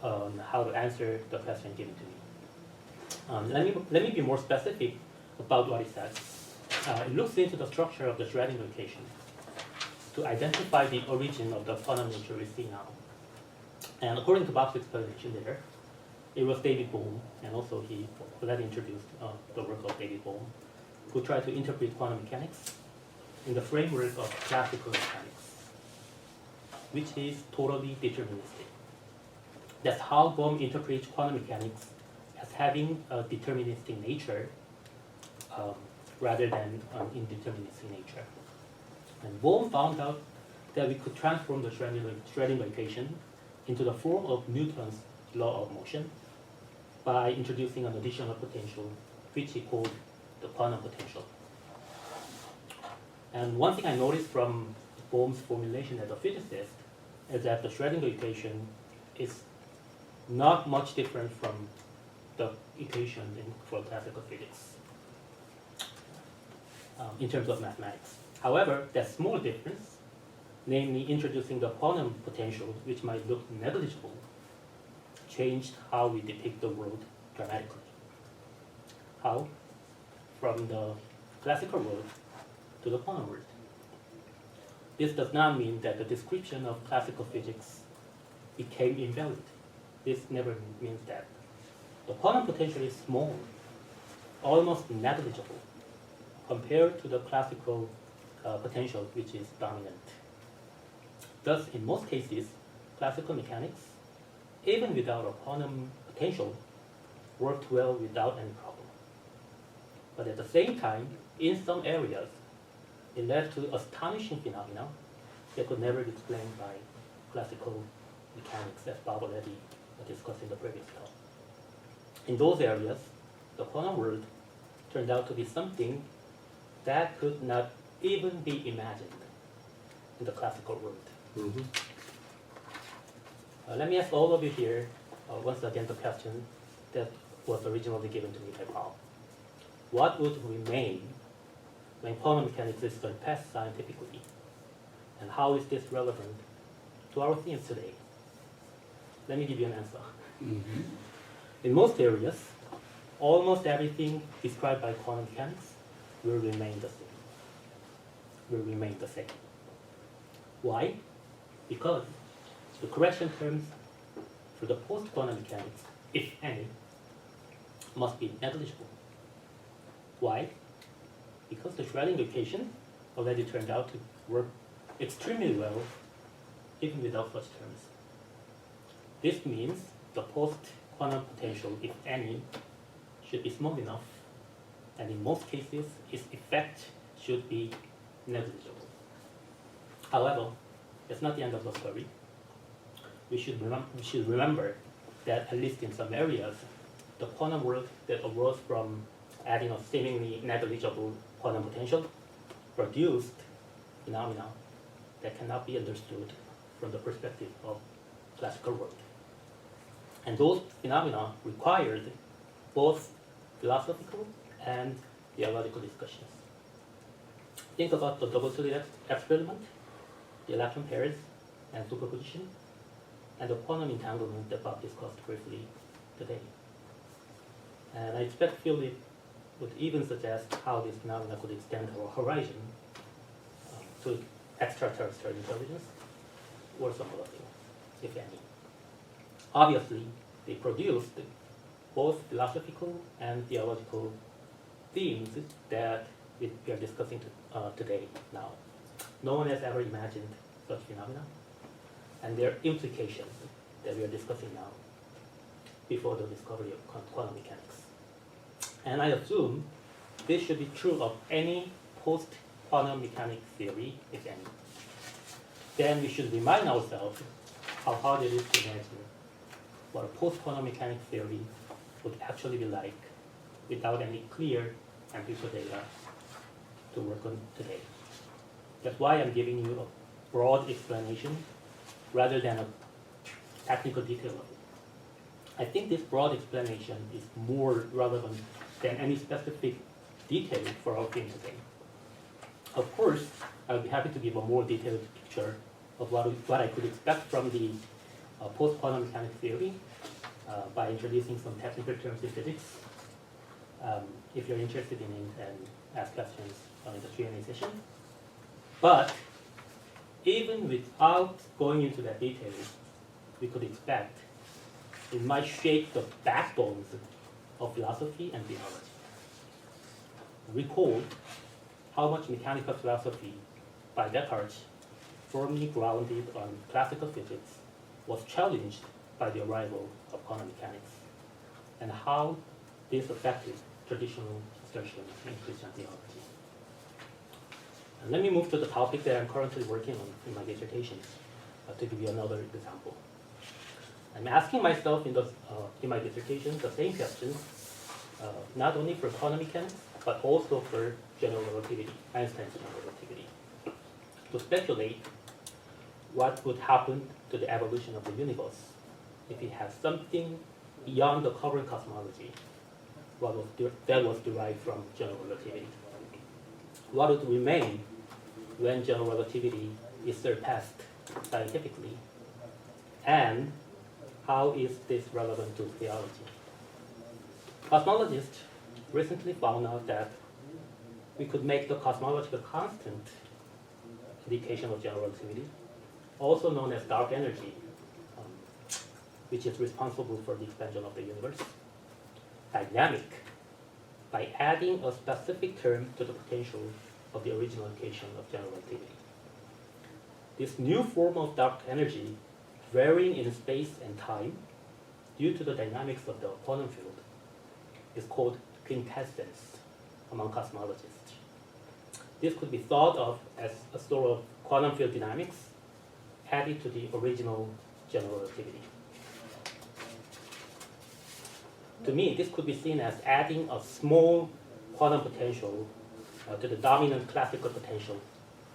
S5: on how to answer the question given to me. Let me be more specific about what it says. It looks into the structure of the Schrödinger equation to identify the origin of the quantum nature we see now. And according to Bob's explanation there, it was David Bohm, and also he already introduced the work of David Bohm, who tried to interpret quantum mechanics in the framework of classical mechanics, which is totally deterministic. That's how Bohm interprets quantum mechanics as having a deterministic nature rather than an indeterministic nature. And Bohm found out that we could transform the Schrödinger equation into the form of Newton's law of motion by introducing an additional potential, which he called the quantum potential. And one thing I noticed from Bohm's formulation as a physicist is that the Schrödinger equation is not much different from the equation for classical physics in terms of mathematics. However, that small difference, namely introducing the quantum potential, which might look negligible, changed how we depict the world dramatically. How? From the classical world to the quantum world. This does not mean that the description of classical physics became invalid. This never means that. The quantum potential is small, almost negligible, compared to the classical potential, which is dominant. Thus, in most cases, classical mechanics, even without a quantum potential, worked well without any problem. But at the same time, in some areas, it led to astonishing phenomena that could never be explained by classical mechanics, as Bob already discussed in the previous talk. In those areas, the quantum world turned out to be something that could not even be imagined in the classical world. Let me ask all of you here, once again, the question that was originally given to me by Bob. What would remain when quantum mechanics is surpassed scientifically? And how is this relevant to our themes today? Let me give you an answer. In most areas, almost everything described by quantum mechanics will remain the same. Why? Because the correction terms for the post-quantum mechanics, if any, must be negligible. Why? Because the Schrödinger equation already turned out to work extremely well, even without such terms. This means the post-quantum potential, if any, should be small enough, and in most cases, its effect should be negligible. However, it's not the end of the story. We should remember that at least in some areas, the quantum world that arose from adding a seemingly negligible quantum potential produced phenomena that cannot be understood from the perspective of classical world. And those phenomena required both philosophical and theological discussions. Think about the double-slit experiment, the electron pairs and superposition, and the quantum entanglement that Bob discussed briefly today. And I expect Philip would even suggest how this phenomena could extend our horizon to extraterrestrial intelligence or some other thing, if any. Obviously, they produced both philosophical and theological themes that we are discussing today now. No one has ever imagined such phenomena, and their implications that we are discussing now before the discovery of quantum mechanics. And I assume this should be true of any post-quantum mechanics theory, if any. Then we should remind ourselves how hard it is to imagine what a post-quantum mechanics theory would actually be like without any clear empirical data to work on today. That's why I'm giving you a broad explanation rather than a technical detail of it. I think this broad explanation is more relevant than any specific detail for our theme today. Of course, I'll be happy to give a more detailed picture of what I could expect from the post-quantum mechanics theory by introducing some technical terms in physics. If you're interested in it, and ask questions in the Q&A session. But even without going into that detail, we could expect it might shape the backbones of philosophy and theology. Recall how much mechanical philosophy by Descartes, firmly grounded on classical physics, was challenged by the arrival of quantum mechanics, and how this affected traditional assertions in Christian theology. And let me move to the topic that I'm currently working on in my dissertation, to give you another example. I'm asking myself in my dissertation the same questions, not only for quantum mechanics, but also for general relativity, Einstein's general relativity, to speculate what would happen to the evolution of the universe if it had something beyond the current cosmology that was derived from general relativity. What would remain when general relativity is surpassed scientifically, and how is this relevant to theology? Cosmologists recently found out that we could make the cosmological constant indication of general relativity, also known as dark energy, which is responsible for the expansion of the universe, dynamic, by adding a specific term to the potential of the original equation of general relativity. This new form of dark energy, varying in space and time due to the dynamics of the quantum field, is called quintessence among cosmologists. This could be thought of as a sort of quantum field dynamics added to the original general relativity. To me, this could be seen as adding a small quantum potential to the dominant classical potential,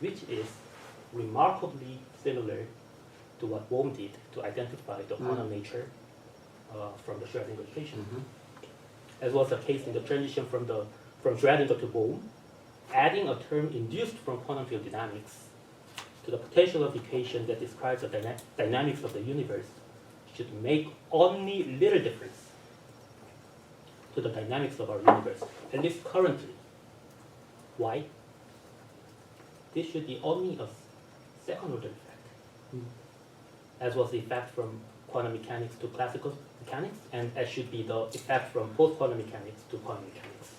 S5: which is remarkably similar to what Bohm did to identify the quantum nature from the Schrödinger equation. As was the case in the transition from Schrödinger to Bohm, adding a term induced from quantum field dynamics to the potential of the equation that describes the dynamics of the universe should make only little difference to the dynamics of our universe, at least currently. Why? This should be only a second-order effect, as was the effect from quantum mechanics to classical mechanics, and as should be the effect from post-quantum mechanics to quantum mechanics,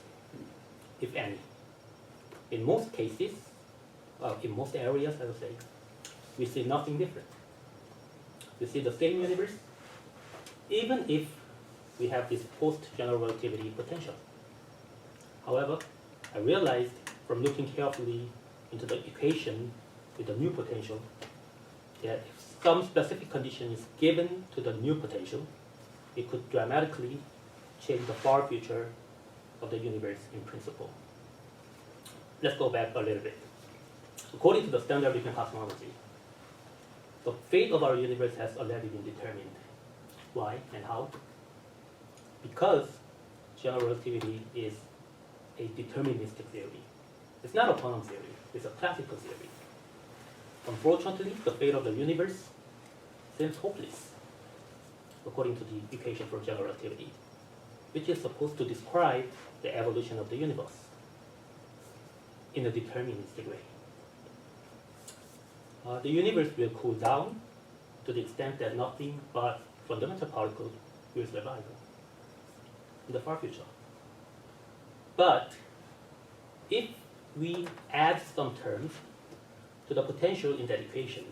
S5: if any. In most cases, in most areas, I would say, we see nothing different. We see the same universe, even if we have this post-general relativity potential. However, I realized from looking carefully into the equation with the new potential that if some specific condition is given to the new potential, it could dramatically change the far future of the universe in principle. Let's go back a little bit. According to the standard Big Bang cosmology, the fate of our universe has already been determined. Why and how? Because general relativity is a deterministic theory. It's not a quantum theory, it's a classical theory. Unfortunately, the fate of the universe seems hopeless, according to the equation for general relativity, which is supposed to describe the evolution of the universe in a deterministic way. The universe will cool down to the extent that nothing but fundamental particles will survive in the far future. But if we add some terms to the potential in that equation,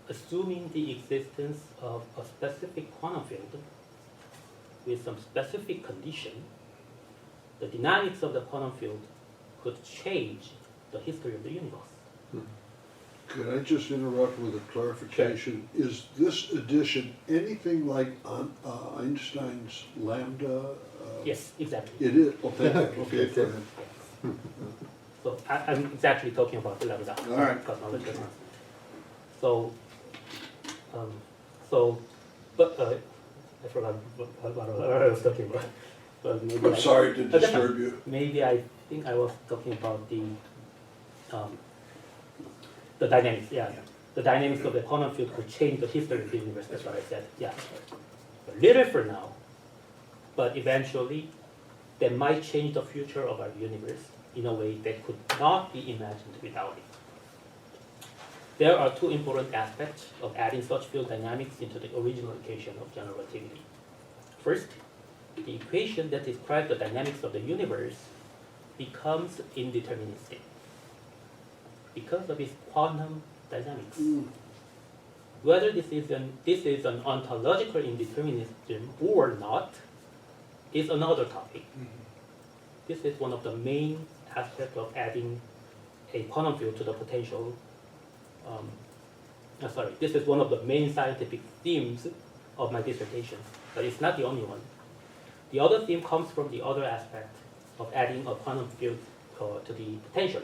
S5: assuming the existence of a specific quantum field with some specific condition, the dynamics of the quantum field could change the history of the universe.
S2: Could I just interrupt with a clarification? Is this addition anything like Einstein's lambda?
S5: Yes, exactly.
S2: It is, okay, okay.
S4: Yes.
S2: go ahead.
S5: So I'm exactly talking about the lambda
S2: All right.
S5: cosmology.
S2: Okay.
S5: So, I forgot what I was talking about. But maybe
S2: I'm sorry to
S5: that's
S2: disturb you.
S5: Maybe I think I was talking about the dynamics. Yeah, the dynamics of the quantum field could change the history of the universe. That's what I said. Yeah, a little for now, but eventually, they might change the future of our universe in a way that could not be imagined without it. There are two important aspects of adding such field dynamics into the original equation of general relativity. First, the equation that describes the dynamics of the universe becomes indeterministic because of its quantum dynamics. Whether this is an ontological indeterminism or not is another topic. This is one of the main aspects of adding a quantum field to the potential. This is one of the main scientific themes of my dissertation, but it's not the only one. The other theme comes from the other aspect of adding a quantum field to the potential.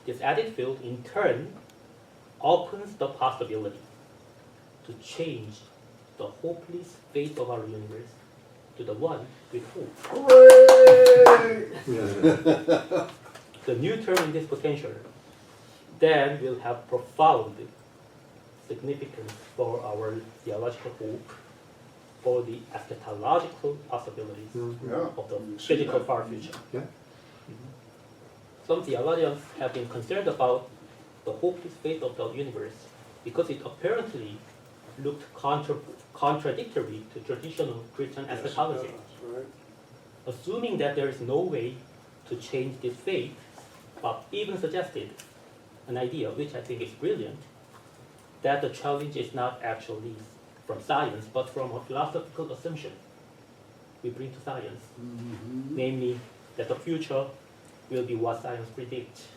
S5: This added field, in turn, opens the possibility to change the hopeless fate of our universe to the one with hope.
S2: Hooray!
S5: The new term in this potential then will have profound significance for our theological hope, for the eschatological possibilities
S2: Yeah.
S5: of the
S2: You see
S5: physical
S2: that.
S5: far future.
S4: Yeah.
S5: Some theologians have been concerned about the hopeless fate of the universe because it apparently looked contradictory to traditional Christian eschatology.
S2: Right.
S5: Assuming that there is no way to change this fate, Bob even suggested an idea, which I think is brilliant, that the challenge is not actually from science, but from a philosophical assumption we bring to science, namely that the future will be what science predicts.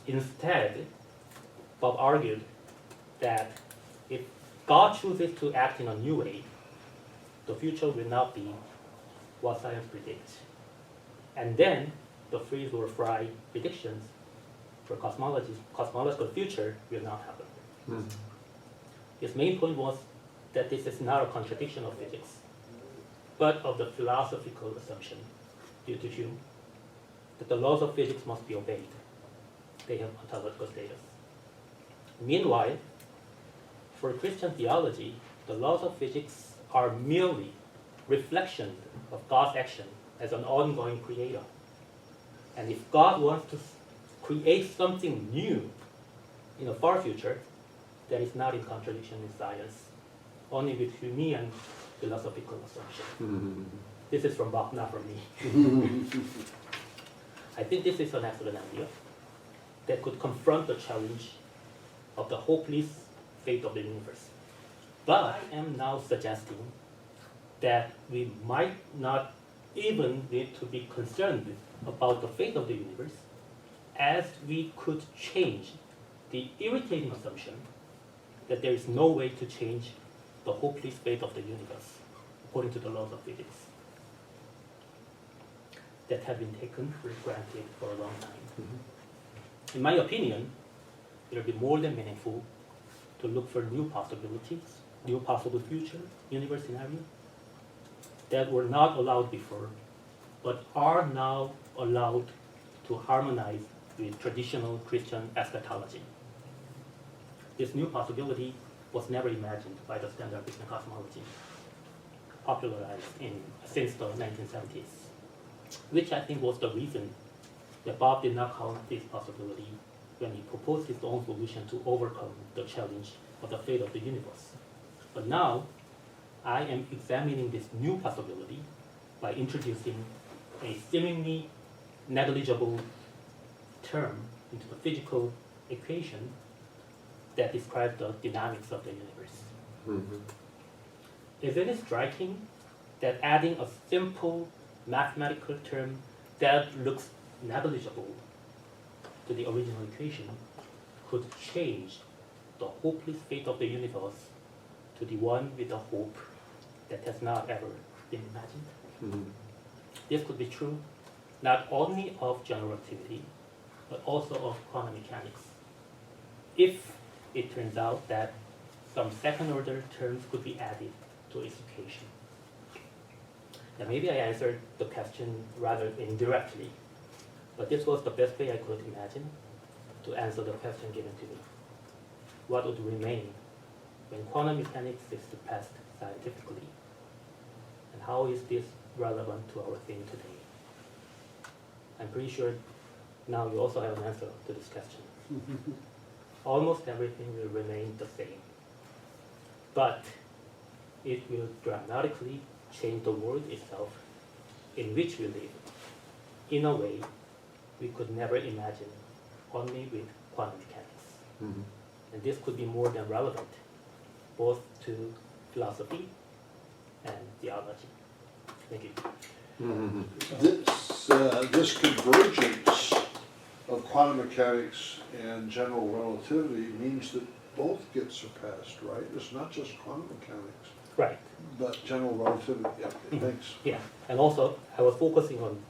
S5: Instead, Bob argued that if God chooses to act in a new way, the future will not be what science predicts. And then the freeze or fry predictions for cosmological future will not happen. His main point was that this is not a contradiction of physics, but of the philosophical assumption, due to Hume, that the laws of physics must be obeyed. They have ontological status. Meanwhile, for Christian theology, the laws of physics are merely reflections of God's action as an ongoing creator. And if God wants to create something new in the far future, that is not in contradiction with science, only with Humean philosophical assumption. This is from Bob, not from me. I think this is an excellent idea. that could confront the challenge of the hopeless fate of the universe. But I am now suggesting that we might not even need to be concerned about the fate of the universe, as we could change the irritating assumption that there is no way to change the hopeless fate of the universe according to the laws of physics that have been taken for granted for a long time. In my opinion, it will be more than meaningful to look for new possibilities, new possible future universe scenarios that were not allowed before, but are now allowed to harmonize with traditional Christian eschatology. This new possibility was never imagined by the standard Christian cosmology, popularized since the 1970s, which I think was the reason that Bob did not count this possibility when he proposed his own solution to overcome the challenge of the fate of the universe. But now, I am examining this new possibility by introducing a seemingly negligible term into the physical equation that describes the dynamics of the universe. Isn't it striking that adding a simple mathematical term that looks negligible to the original equation could change the hopeless fate of the universe to the one with a hope that has not ever been imagined? This could be true not only of general relativity, but also of quantum mechanics, if it turns out that some second-order terms could be added to its equation. Now, maybe I answered the question rather indirectly, but this was the best way I could imagine to answer the question given to me. What would remain when quantum mechanics is surpassed scientifically? And how is this relevant to our theme today? I'm pretty sure now you also have an answer to this question. Almost everything will remain the same, but it will dramatically change the world itself in which we live in a way we could never imagine only with quantum mechanics. And this could be more than relevant both to philosophy and theology. Thank you.
S2: This convergence of quantum mechanics and general relativity means that both get surpassed, right? It's not just quantum mechanics,
S5: Right.
S2: but general relativity. Yeah, okay, thanks.
S5: Yeah, and also I was focusing on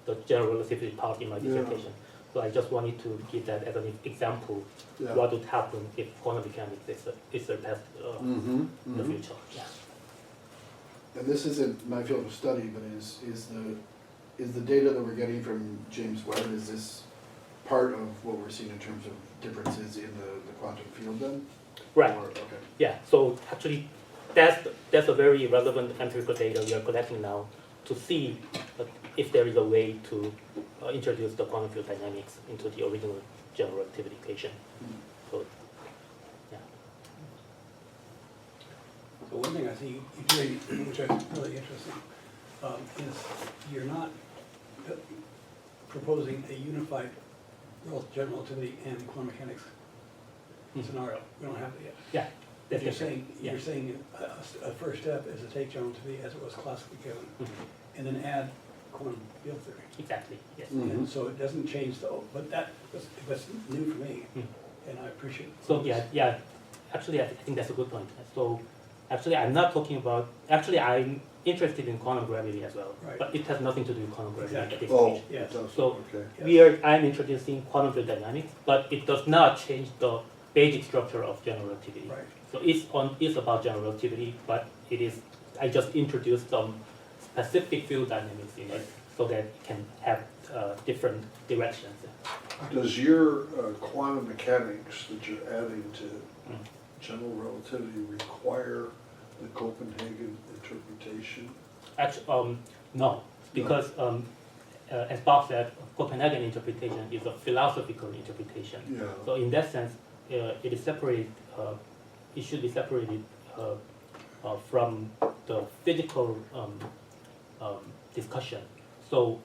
S5: the general relativity part in my
S2: Yeah.
S5: dissertation. So I just wanted to give that as an example,
S2: Yeah.
S5: what would happen if quantum mechanics is surpassed in the future. Yeah.
S1: And this isn't my field of study, but is the data that we're getting from James Webb, is this part of what we're seeing in terms of differences in the quantum field then?
S5: Right.
S1: Or, okay.
S5: Yeah, so actually that's a very relevant empirical data we are collecting now to see if there is a way to introduce the quantum field dynamics into the original general relativity equation. So, yeah.
S3: So one thing I see you doing, which I find really interesting, is you're not proposing a unified general relativity and quantum mechanics scenario. We don't have it yet.
S5: Yeah. That's
S3: You're
S5: different.
S3: saying,
S5: Yeah.
S3: you're saying a first step is to take general relativity as it was classically given, and then add quantum field theory.
S5: Exactly, yes.
S3: And so it doesn't change but that's new for me, and I appreciate it.
S5: So yeah, actually I think that's a good point. So actually I'm not talking about, actually I'm interested in quantum gravity as well,
S3: Right.
S5: but it has nothing to do with quantum gravity at this
S2: Oh,
S5: stage.
S3: Yes.
S2: it does,
S5: So
S2: okay.
S5: I'm introducing quantum field dynamics, but it does not change the basic structure of general relativity.
S3: Right.
S5: So it's about general relativity, but I just introduced some specific field dynamics in it so that it can have different directions.
S2: Does your quantum mechanics that you're adding to general relativity require the Copenhagen interpretation?
S5: Actually, no, because as Bob said, Copenhagen interpretation is a philosophical interpretation.
S2: Yeah.
S5: So in that sense, it is separated. It should be separated from the physical discussion. So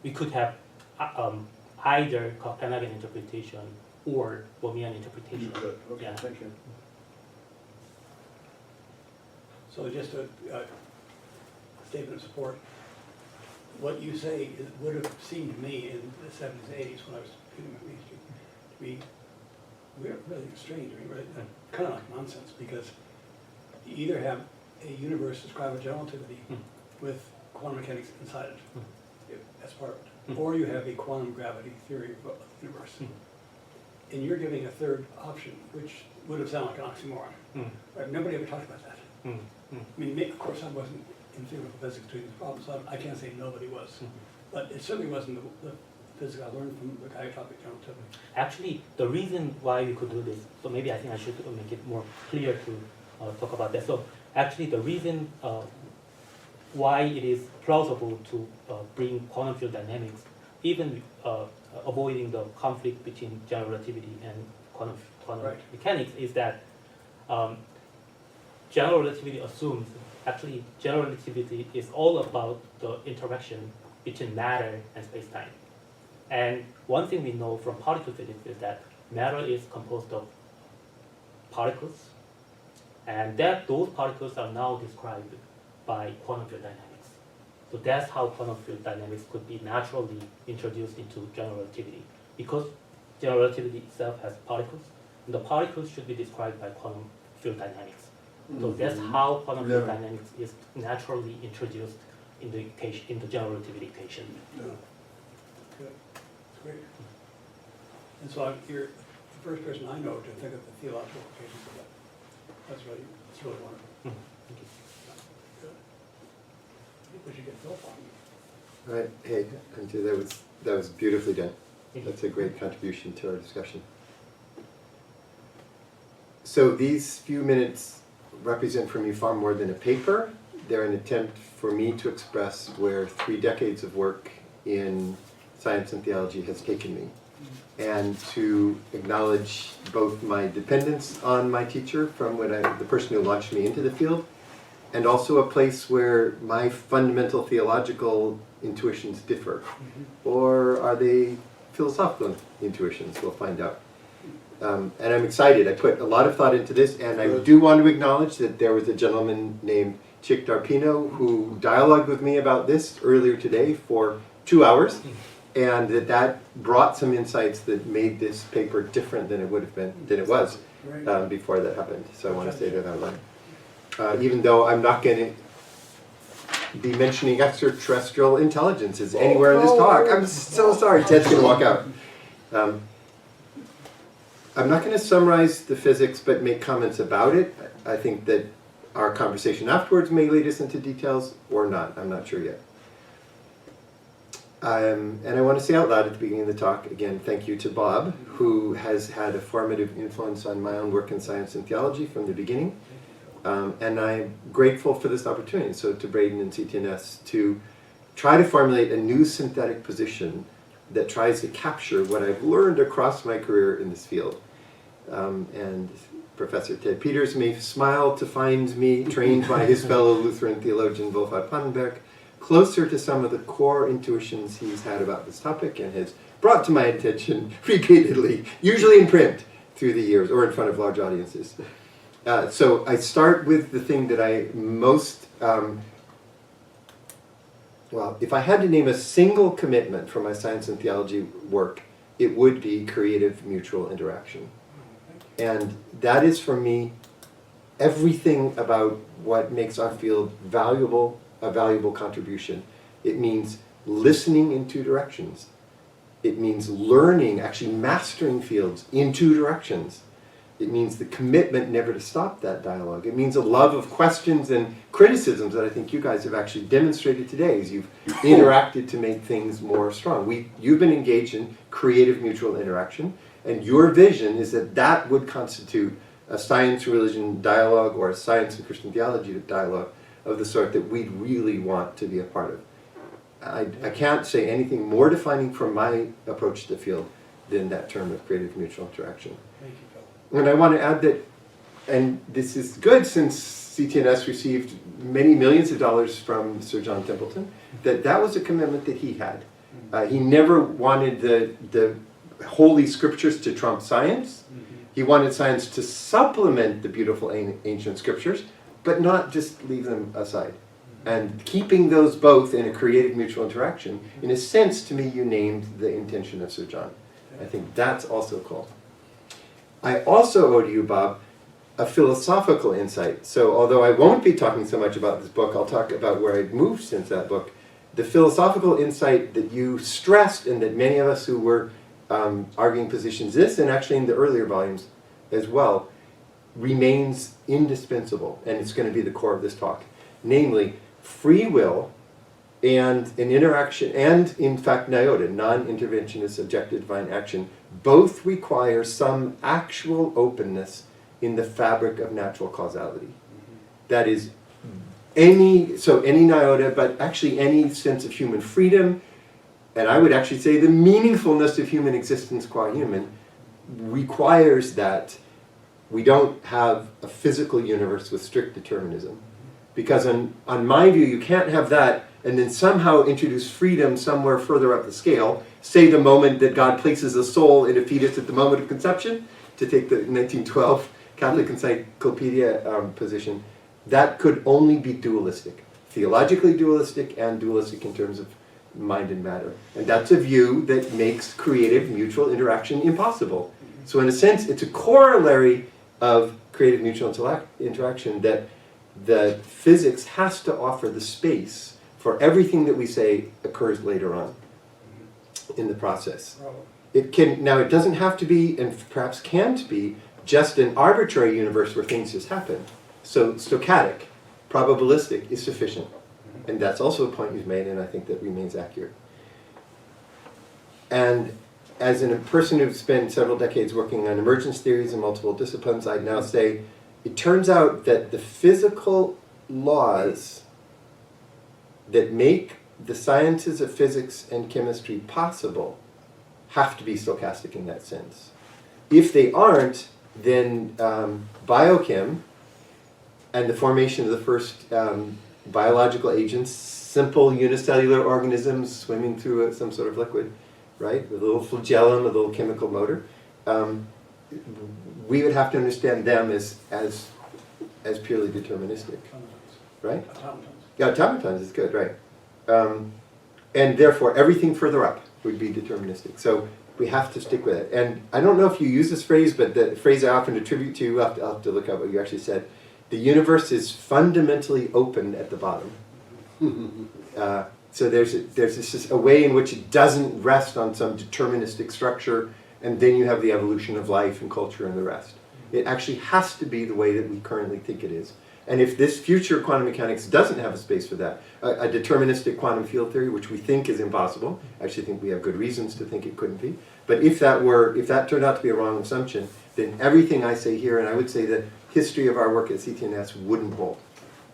S5: we could have either Copenhagen interpretation or Bohemian interpretation.
S2: You could, okay,
S5: Yeah.
S2: thank you.
S3: So just a statement of support. What you say would have seemed to me in the 70s and 80s when I was reading my PhD to be really strange, I mean, really, kind of like nonsense, because you either have a universe described with general relativity with quantum mechanics inside it, that's part of it, or you have a quantum gravity theory of the universe. And you're giving a third option, which would have sounded like an oxymoron. Right? Nobody ever talked about that. I mean, of course, I wasn't in theoretical physics doing these problems, so I can't say nobody was. But it certainly wasn't the physics I learned from the guy who taught me general relativity.
S5: Actually, the reason why we could do this, so maybe I think I should make it more clear to talk about that. So actually the reason why it is plausible to bring quantum field dynamics, even avoiding the conflict between general relativity and quantum
S3: Right.
S5: mechanics, is that general relativity assumes, actually general relativity is all about the interaction between matter and space-time. And one thing we know from particle physics is that matter is composed of particles, and that those particles are now described by quantum field dynamics. So that's how quantum field dynamics could be naturally introduced into general relativity, because general relativity itself has particles, and the particles should be described by quantum field dynamics. So that's how quantum field
S2: Yeah.
S5: dynamics is naturally introduced in the equation, in the general relativity equation.
S3: Yeah. Good, that's great. And so you're the first person I know to think of the theological implications of that. That's really wonderful.
S5: Thank you.
S3: Good. I think we should get Phil on.
S4: All right, hey, Andrew, that was beautifully done. That's a great contribution to our discussion. So these few minutes represent for me far more than a paper. They're an attempt for me to express where 3 decades of work in science and theology has taken me, and to acknowledge both my dependence on my teacher from the person who launched me into the field, and also a place where my fundamental theological intuitions differ. Or are they philosophical intuitions? We'll find out. And I'm excited. I put a lot of thought into this, and I do want to acknowledge that there was a gentleman named Chick Darpino who dialogued with me about this earlier today for 2 hours, and that brought some insights that made this paper different than it would have been, than it was before that happened. So I want to say that out loud. Even though I'm not going to be mentioning extraterrestrial intelligences anywhere in this talk. I'm so sorry. Ted's going to walk out. I'm not going to summarize the physics, but make comments about it. I think that our conversation afterwards may lead us into details, or not. I'm not sure yet. And I want to say out loud at the beginning of the talk, again, thank you to Bob, who has had a formative influence on my own work in science and theology from the beginning. And I'm grateful for this opportunity, so to Braden and CTNS, to try to formulate a new synthetic position that tries to capture what I've learned across my career in this field. And Professor Ted Peters may smile to find me, trained by his fellow Lutheran theologian Wolfhard Pannenberg, closer to some of the core intuitions he's had about this topic and has brought to my attention repeatedly, usually in print through the years or in front of large audiences. So I start with the thing that I most, well, if I had to name a single commitment for my science and theology work, it would be creative mutual interaction. And that is for me everything about what makes our field valuable, a valuable contribution. It means listening in 2 directions. It means learning, actually mastering fields in 2 directions. It means the commitment never to stop that dialogue. It means a love of questions and criticisms that I think you guys have actually demonstrated today as you've interacted to make things more strong. You've been engaged in creative mutual interaction, and your vision is that that would constitute a science-religion dialogue or a science and Christian theology dialogue of the sort that we'd really want to be a part of. I can't say anything more defining for my approach to the field than that term of creative mutual interaction.
S3: Thank you, Phil.
S4: And I want to add that, and this is good since CTNS received many millions of dollars from Sir John Templeton, that was a commitment that he had. He never wanted the holy scriptures to trump science. He wanted science to supplement the beautiful ancient scriptures, but not just leave them aside. And keeping those both in a creative mutual interaction, in a sense, to me, you named the intention of Sir John. I think that's also cool. I also owe to you, Bob, a philosophical insight. So although I won't be talking so much about this book, I'll talk about where I've moved since that book. The philosophical insight that you stressed, and that many of us who were arguing positions this, and actually in the earlier volumes as well, remains indispensable, and it's going to be the core of this talk. Namely, free will and an interaction, and in fact NIOTA, non-interventionist objective divine action, both require some actual openness in the fabric of natural causality. That is, any NIOTA, but actually any sense of human freedom, and I would actually say the meaningfulness of human existence qua human, requires that we don't have a physical universe with strict determinism. Because on my view, you can't have that and then somehow introduce freedom somewhere further up the scale, say the moment that God places a soul in a fetus at the moment of conception, to take the 1912 Catholic Encyclopedia position. That could only be dualistic, theologically dualistic and dualistic in terms of mind and matter. And that's a view that makes creative mutual interaction impossible. So in a sense, it's a corollary of creative mutual interaction that the physics has to offer the space for everything that we say occurs later on in the process. It doesn't have to be, and perhaps can't be, just an arbitrary universe where things just happen. So stochastic, probabilistic is sufficient. And that's also a point you've made, and I think that remains accurate. And as a person who's spent several decades working on emergence theories in multiple disciplines, I'd now say it turns out that the physical laws that make the sciences of physics and chemistry possible have to be stochastic in that sense. If they aren't, then biochem and the formation of the first biological agents, simple unicellular organisms swimming through some sort of liquid, right, with a little flagellum, a little chemical motor, we would have to understand them as purely deterministic, right? Yeah, automatons is good, right. And therefore, everything further up would be deterministic. So we have to stick with it. And I don't know if you use this phrase, but the phrase I often attribute to you, I'll have to look up what you actually said. The universe is fundamentally open at the bottom. So there's just a way in which it doesn't rest on some deterministic structure, and then you have the evolution of life and culture and the rest. It actually has to be the way that we currently think it is. And if this future quantum mechanics doesn't have a space for that, a deterministic quantum field theory, which we think is impossible, I actually think we have good reasons to think it couldn't be, but if that turned out to be a wrong assumption, then everything I say here, and I would say the history of our work at CTNS wouldn't hold,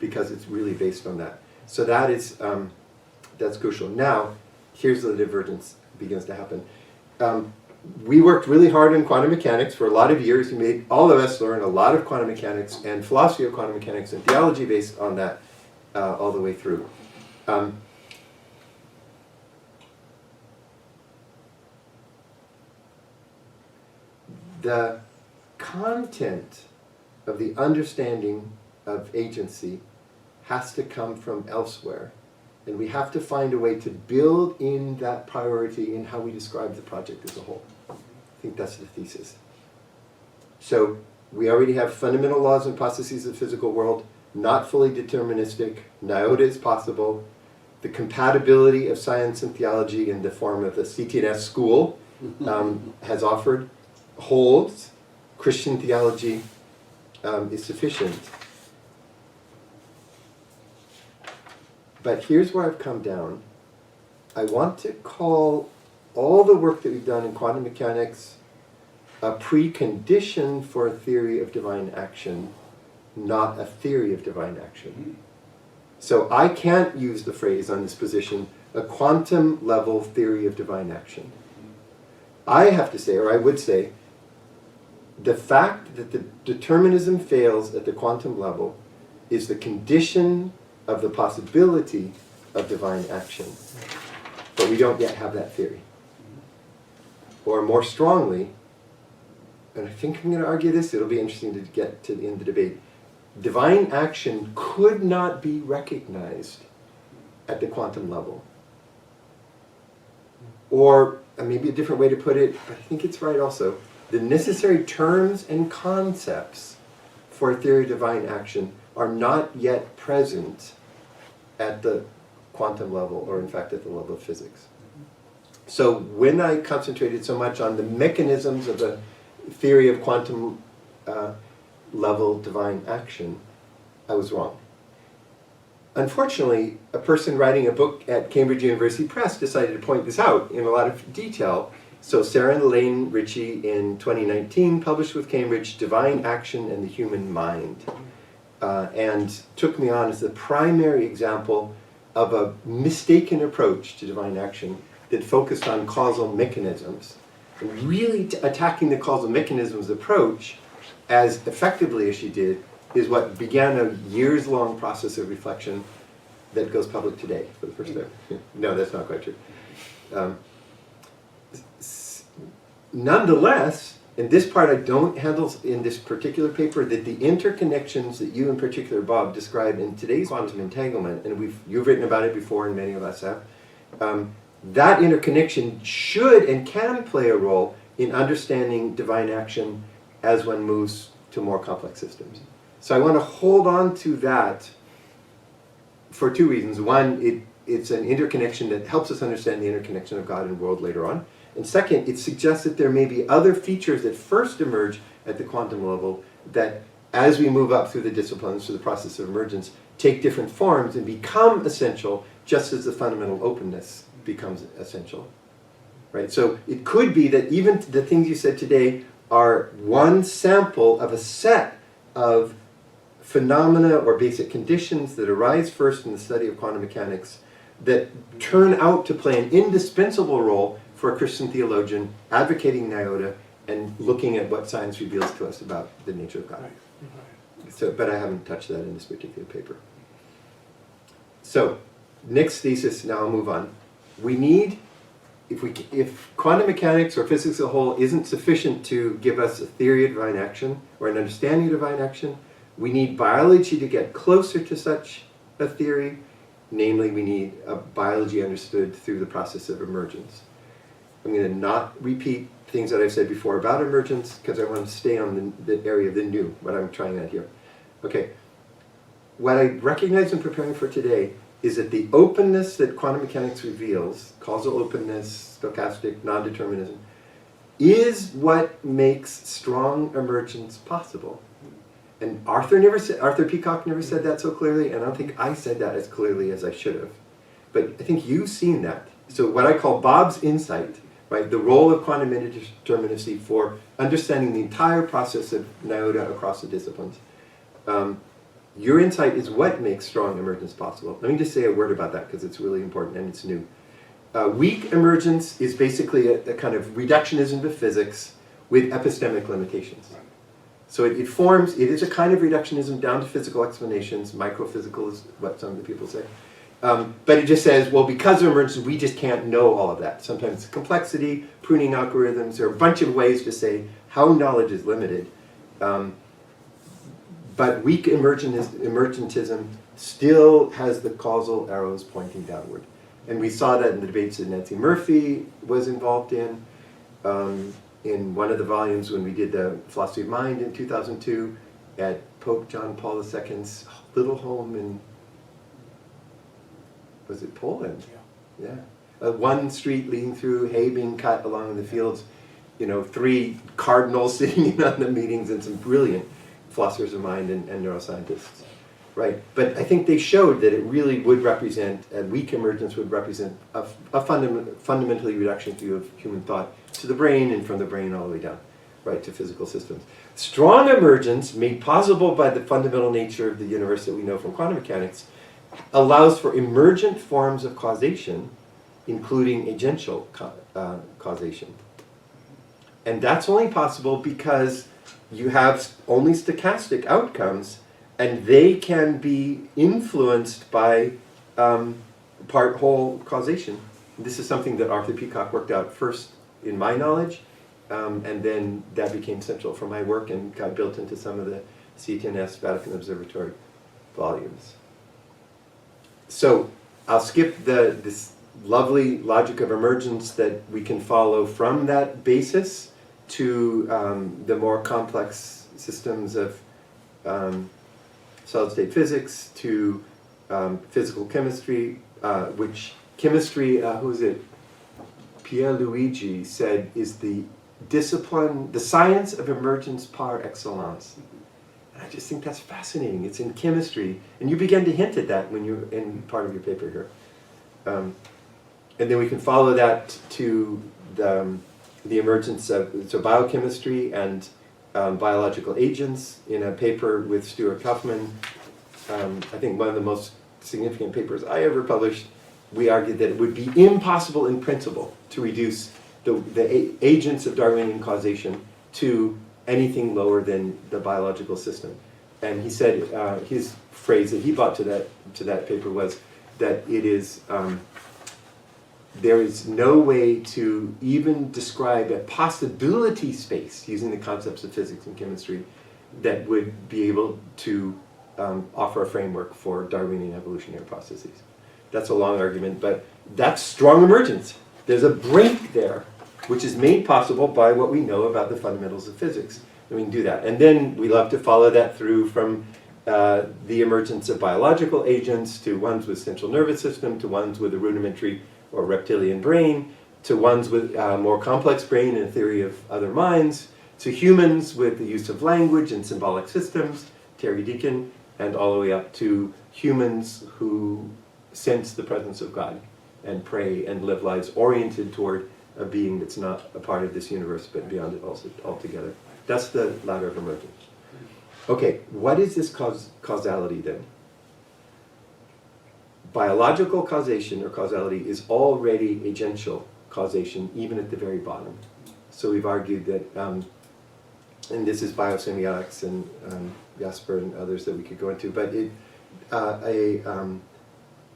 S4: because it's really based on that. So that is, that's crucial. Now, here's the divergence begins to happen. We worked really hard in quantum mechanics for a lot of years. We made all of us learn a lot of quantum mechanics and philosophy of quantum mechanics and theology based on that all the way through. The content of the understanding of agency has to come from elsewhere. And we have to find a way to build in that priority in how we describe the project as a whole. I think that's the thesis. So we already have fundamental laws and processes of the physical world, not fully deterministic. NIOTA is possible. The compatibility of science and theology in the form of the CTNS school has offered, holds. Christian theology is sufficient. But here's where I've come down. I want to call all the work that we've done in quantum mechanics a precondition for a theory of divine action, not a theory of divine action. So I can't use the phrase on this position, a quantum level theory of divine action. I have to say, or I would say, the fact that the determinism fails at the quantum level is the condition of the possibility of divine action. but we don't yet have that theory. Or more strongly, and I think I'm going to argue this, it'll be interesting to get to in the debate, divine action could not be recognized at the quantum level. Or maybe a different way to put it, but I think it's right also, the necessary terms and concepts for a theory of divine action are not yet present at the quantum level, or in fact at the level of physics. So when I concentrated so much on the mechanisms of the theory of quantum level divine action, I was wrong. Unfortunately, a person writing a book at Cambridge University Press decided to point this out in a lot of detail. So Sarah and Elaine Ritchie in 2019 published with Cambridge Divine Action and the Human Mind, and took me on as the primary example of a mistaken approach to divine action that focused on causal mechanisms. And really attacking the causal mechanisms approach as effectively as she did is what began a years-long process of reflection that goes public today for the first time. No, that's not quite true. Nonetheless, and this part I don't handle in this particular paper, that the interconnections that you in particular, Bob, describe in today's quantum entanglement, and you've written about it before and many of us have, that interconnection should and can play a role in understanding divine action as one moves to more complex systems. So I want to hold on to that for two reasons. One, it's an interconnection that helps us understand the interconnection of God and world later on. And second, it suggests that there may be other features that first emerge at the quantum level that, as we move up through the disciplines, through the process of emergence, take different forms and become essential just as the fundamental openness becomes essential. Right? So it could be that even the things you said today are one sample of a set of phenomena or basic conditions that arise first in the study of quantum mechanics that turn out to play an indispensable role for a Christian theologian advocating Nyota and looking at what science reveals to us about the nature of God.
S3: Right.
S4: So, but I haven't touched that in this particular paper. So, next thesis, now I'll move on. We need, if quantum mechanics or physics as a whole isn't sufficient to give us a theory of divine action or an understanding of divine action, we need biology to get closer to such a theory. Namely, we need a biology understood through the process of emergence. I'm going to not repeat things that I've said before about emergence because I want to stay on the area of the new, what I'm trying out here. Okay, what I recognize in preparing for today is that the openness that quantum mechanics reveals, causal openness, stochastic, non-determinism, is what makes strong emergence possible. And Arthur Peacock never said that so clearly, and I don't think I said that as clearly as I should have. But I think you've seen that. So what I call Bob's insight, right, the role of quantum indeterminacy for understanding the entire process of Nyota across the disciplines. Your insight is what makes strong emergence possible. Let me just say a word about that because it's really important and it's new. Weak emergence is basically a kind of reductionism to physics with epistemic limitations. So it is a kind of reductionism down to physical explanations. Microphysical is what some of the people say. But it just says, well, because of emergence, we just can't know all of that. Sometimes it's complexity, pruning algorithms, there are a bunch of ways to say how knowledge is limited. But weak emergentism still has the causal arrows pointing downward. And we saw that in the debates that Nancy Murphy was involved in one of the volumes when we did the Philosophy of Mind in 2002 at Pope John Paul II's little home in, was it Poland? Yeah. One street leading through, hay being cut along the fields, 3 cardinals sitting in on the meetings and some brilliant philosophers of mind and neuroscientists. Right, but I think they showed that it really would represent, a weak emergence would represent a fundamentally reduction view of human thought to the brain and from the brain all the way down, right, to physical systems. Strong emergence, made possible by the fundamental nature of the universe that we know from quantum mechanics, allows for emergent forms of causation, including agential causation. And that's only possible because you have only stochastic outcomes, and they can be influenced by part-whole causation This is something that Arthur Peacock worked out first in my knowledge, and then that became central for my work and got built into some of the CTNS Vatican Observatory volumes. So I'll skip this lovely logic of emergence that we can follow from that basis to the more complex systems of solid-state physics, to physical chemistry, which chemistry, who is it? Pierluigi said is the discipline, the science of emergence par excellence. And I just think that's fascinating. It's in chemistry, and you began to hint at that when you're in part of your paper here. And then we can follow that to the emergence of biochemistry and biological agents in a paper with Stuart Kaufman. I think one of the most significant papers I ever published. We argued that it would be impossible in principle to reduce the agents of Darwinian causation to anything lower than the biological system. And he said, his phrase that he brought to that paper was that it is, there is no way to even describe a possibility space using the concepts of physics and chemistry that would be able to offer a framework for Darwinian evolutionary processes. That's a long argument, but that's strong emergence. There's a break there, which is made possible by what we know about the fundamentals of physics. And we can do that. And then we love to follow that through from the emergence of biological agents to ones with central nervous system, to ones with a rudimentary or reptilian brain, to ones with more complex brain and a theory of other minds, to humans with the use of language and symbolic systems, Terry Deacon, and all the way up to humans who sense the presence of God and pray and live lives oriented toward a being that's not a part of this universe but beyond it also altogether. That's the ladder of emergence. Okay, what is this causality then? Biological causation or causality is already agential causation even at the very bottom. So we've argued that, and this is biosemiotics and Jasper and others that we could go into, but the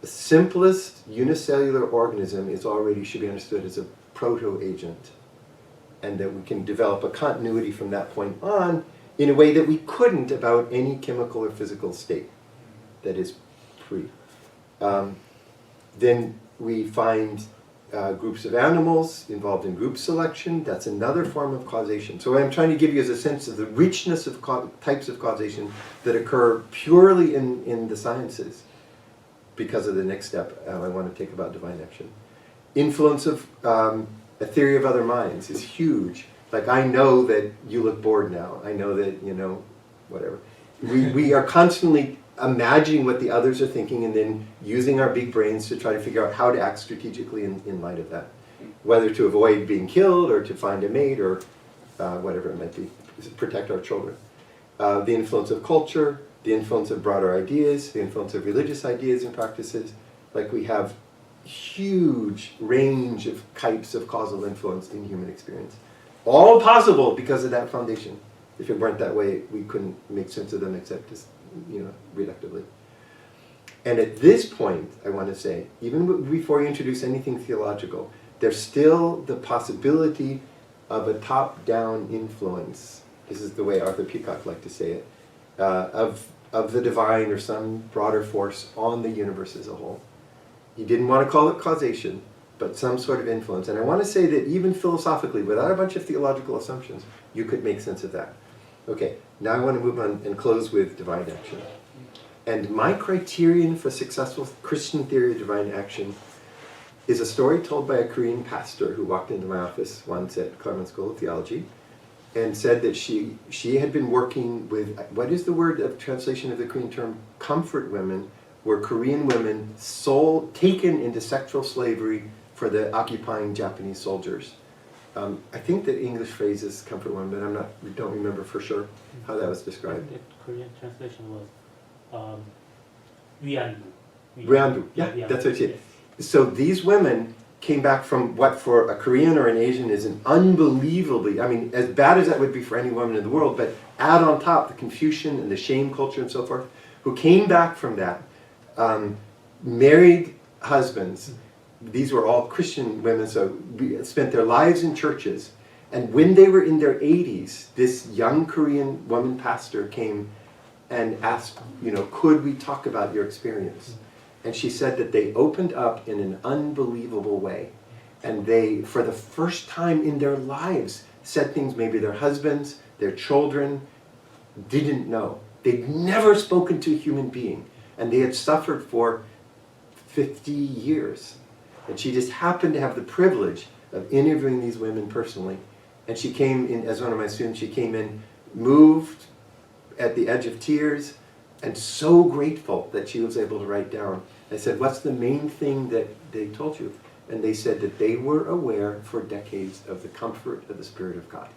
S4: simplest unicellular organism should be understood as a proto-agent, and that we can develop a continuity from that point on in a way that we couldn't about any chemical or physical state that is pre. Then we find groups of animals involved in group selection. That's another form of causation. So what I'm trying to give you is a sense of the richness of types of causation that occur purely in the sciences, because of the next step I want to take about divine action. Influence of a theory of other minds is huge. Like, I know that you look bored now. I know that, whatever. We are constantly imagining what the others are thinking and then using our big brains to try to figure out how to act strategically in light of that. Whether to avoid being killed or to find a mate or whatever it might be, protect our children. The influence of culture, the influence of broader ideas, the influence of religious ideas and practices. Like, we have huge range of types of causal influence in human experience. All possible because of that foundation. If it weren't that way, we couldn't make sense of them except just, reductively. And at this point, I want to say, even before you introduce anything theological, there's still the possibility of a top-down influence. This is the way Arthur Peacock liked to say it. Of the divine or some broader force on the universe as a whole. He didn't want to call it causation, but some sort of influence. And I want to say that even philosophically, without a bunch of theological assumptions, you could make sense of that. Okay, now I want to move on and close with divine action. And my criterion for successful Christian theory of divine action is a story told by a Korean pastor who walked into my office once at Claremont School of Theology and said that she had been working with, what is the word of translation of the Korean term? Comfort women, were Korean women taken into sexual slavery for the occupying Japanese soldiers. I think the English phrase is comfort women, but I don't remember for sure how that was described.
S5: The Korean translation was Wiandu.
S4: Wiandu, yeah, that's what it is.
S5: Yes.
S4: So these women came back from what for a Korean or an Asian is an unbelievably, as bad as that would be for any woman in the world, but add on top the Confucian and the shame culture and so forth, who came back from that, married husbands, these were all Christian women, so spent their lives in churches. And when they were in their 80s, this young Korean woman pastor came and asked, could we talk about your experience? And she said that they opened up in an unbelievable way. And they, for the first time in their lives, said things maybe their husbands, their children didn't know. They'd never spoken to a human being. And they had suffered for 50 years. And she just happened to have the privilege of interviewing these women personally. And she came in, as one of my students, she came in, moved at the edge of tears, and so grateful that she was able to write down. I said, what's the main thing that they told you? And they said that they were aware for decades of the comfort of the Spirit of God.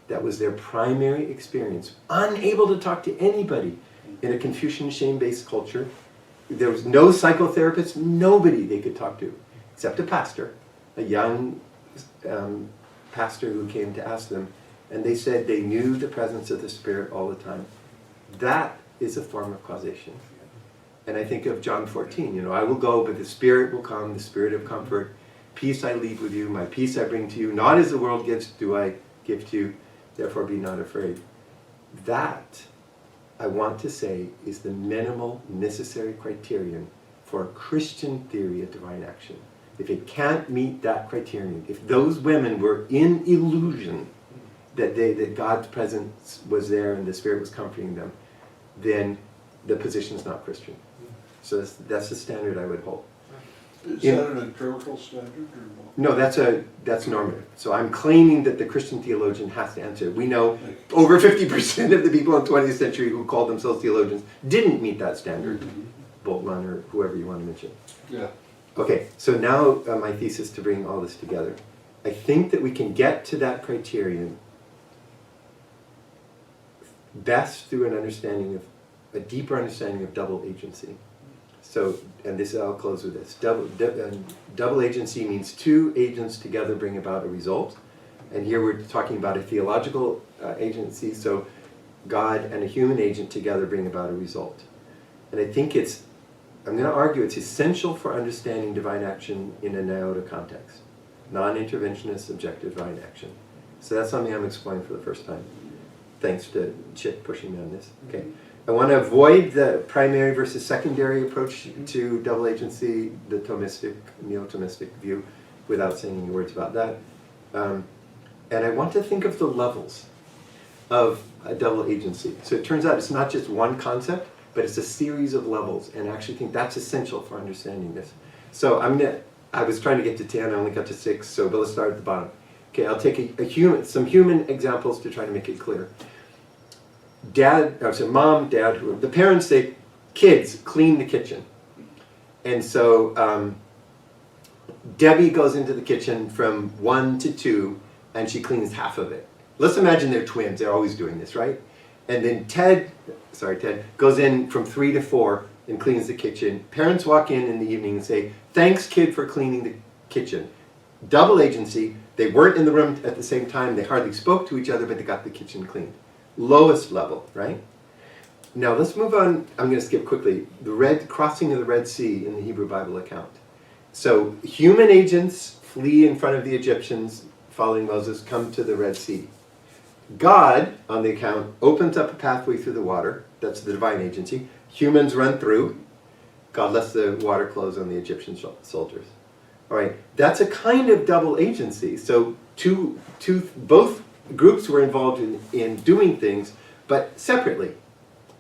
S4: That was their primary experience. Unable to talk to anybody in a Confucian shame-based culture. There was no psychotherapist, nobody they could talk to, except a pastor, a young pastor who came to ask them. And they said they knew the presence of the Spirit all the time. That is a form of causation. And I think of John 14, I will go, but the Spirit will come, the Spirit of comfort. Peace I leave with you, my peace I bring to you. Not as the world gives, do I give to you. Therefore be not afraid. That, I want to say, is the minimal necessary criterion for a Christian theory of divine action. If it can't meet that criterion, if those women were in illusion that God's presence was there and the Spirit was comforting them, then the position is not Christian. So that's the standard I would hold.
S2: Is that an empirical standard or not?
S4: No, that's normative. So I'm claiming that the Christian theologian has to answer. We know over 50% of the people in the 20th century who called themselves theologians didn't meet that standard. Boltman or whoever you want to mention.
S2: Yeah.
S4: Okay, so now my thesis to bring all this together. I think that we can get to that criterion best through a deeper understanding of double agency. So, and this, I'll close with this. Double agency means two agents together bring about a result. And here we're talking about a theological agency, so God and a human agent together bring about a result. And I think I'm going to argue it's essential for understanding divine action in a iota context. Non-interventionist, objective divine action. So that's something I'm exploring for the first time. Thanks to Chip pushing me on this. Okay. I want to avoid the primary versus secondary approach to double agency, the Thomistic, neo-Thomistic view, without saying any words about that. And I want to think of the levels of a double agency. So it turns out it's not just one concept, but it's a series of levels, and I actually think that's essential for understanding this. So I was trying to get to 10, I only got to 6, so but let's start at the bottom. Okay, I'll take some human examples to try to make it clear. Mom, dad, the parents say, kids, clean the kitchen. And so Debbie goes into the kitchen from 1 to 2, and she cleans half of it. Let's imagine they're twins, they're always doing this, right? And then Ted goes in from 3 to 4 and cleans the kitchen. Parents walk in the evening and say, thanks kid for cleaning the kitchen. Double agency, they weren't in the room at the same time, they hardly spoke to each other, but they got the kitchen cleaned. Lowest level, right? Now let's move on, I'm going to skip quickly. The crossing of the Red Sea in the Hebrew Bible account. So human agents flee in front of the Egyptians following Moses, come to the Red Sea. God, on the account, opens up a pathway through the water. That's the divine agency. Humans run through. God lets the water close on the Egyptian soldiers. All right, that's a kind of double agency. So both groups were involved in doing things, but separately,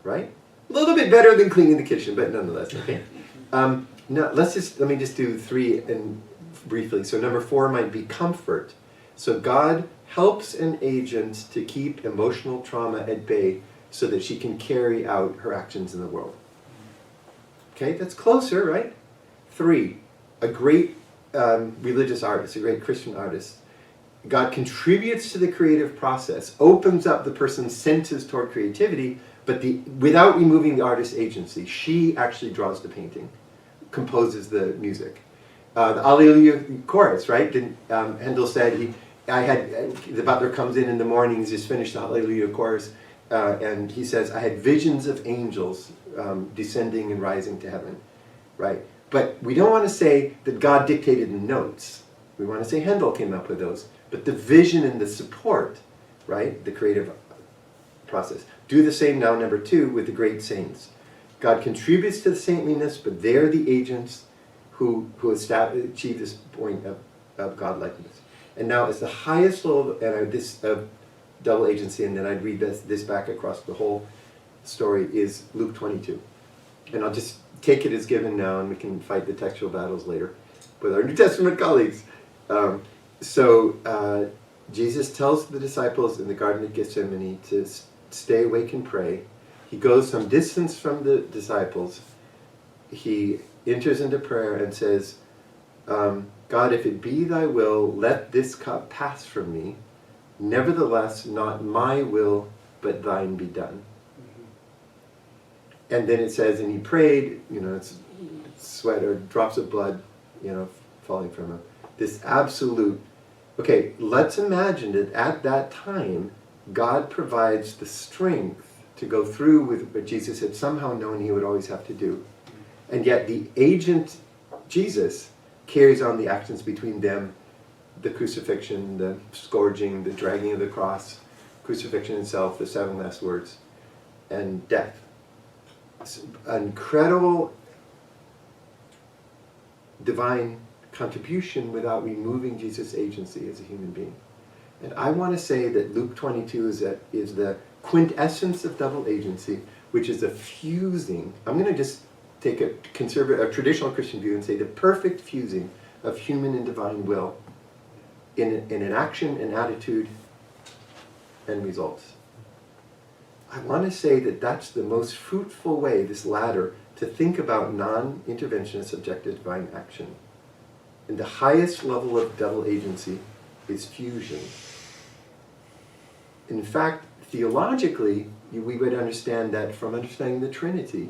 S4: right? A little bit better than cleaning the kitchen, but nonetheless, okay? Now, let me just do 3 and briefly. So number 4 might be comfort. So God helps an agent to keep emotional trauma at bay so that she can carry out her actions in the world. Okay, that's closer, right? 3, a great religious artist, a great Christian artist. God contributes to the creative process, opens up the person's senses toward creativity, but without removing the artist's agency. She actually draws the painting, composes the music. The Alleluia chorus, right? Handel said the butler comes in the morning, he's just finished the Hallelujah chorus, and he says, I had visions of angels descending and rising to heaven, right? But we don't want to say that God dictated the notes. We want to say Handel came up with those. But the vision and the support, right, the creative process. Do the same now, number 2, with the great saints. God contributes to the saintliness, but they're the agents who achieve this point of godlikeness. And now, as the highest level of double agency, and then I'd read this back across the whole story, is Luke 22. And I'll just take it as given now, and we can fight the textual battles later with our New Testament colleagues. Jesus tells the disciples in the Garden of Gethsemane to stay awake and pray. He goes some distance from the disciples. He enters into prayer and says, God, if it be thy will, let this cup pass from me. Nevertheless, not my will, but thine be done. And then it says, and he prayed, it's sweat or drops of blood, falling from him. This absolute, okay, let's imagine that at that time, God provides the strength to go through with what Jesus had somehow known he would always have to do. And yet the agent, Jesus, carries on the actions between them, the crucifixion, the scourging, the dragging of the cross, crucifixion itself, the 7 last words, and death. It's an incredible divine contribution without removing Jesus' agency as a human being. And I want to say that Luke 22 is the quintessence of double agency, which is a fusing. I'm going to just take a traditional Christian view and say the perfect fusing of human and divine will in an action and attitude and results. I want to say that that's the most fruitful way, this ladder, to think about non-interventionist subjective divine action. And the highest level of double agency is fusion. In fact, theologically, we would understand that from understanding the Trinity,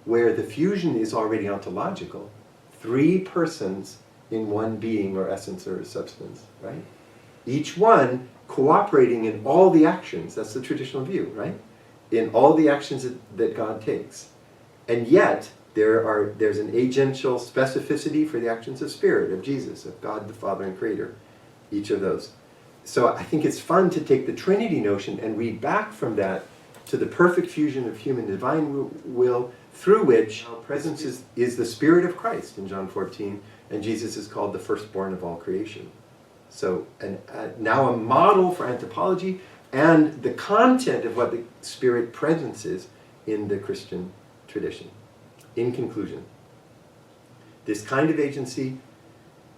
S4: where the fusion is already ontological. 3 persons in one being or essence or substance, right? Each one cooperating in all the actions. That's the traditional view, right? In all the actions that God takes. And yet, there's an agential specificity for the actions of Spirit, of Jesus, of God the Father and Creator, each of those. So I think it's fun to take the Trinity notion and read back from that to the perfect fusion of human and divine will, through which our presence is the Spirit of Christ in John 14, and Jesus is called the firstborn of all creation. So now a model for anthropology and the content of what the Spirit presence is in the Christian tradition. In conclusion, this kind of agency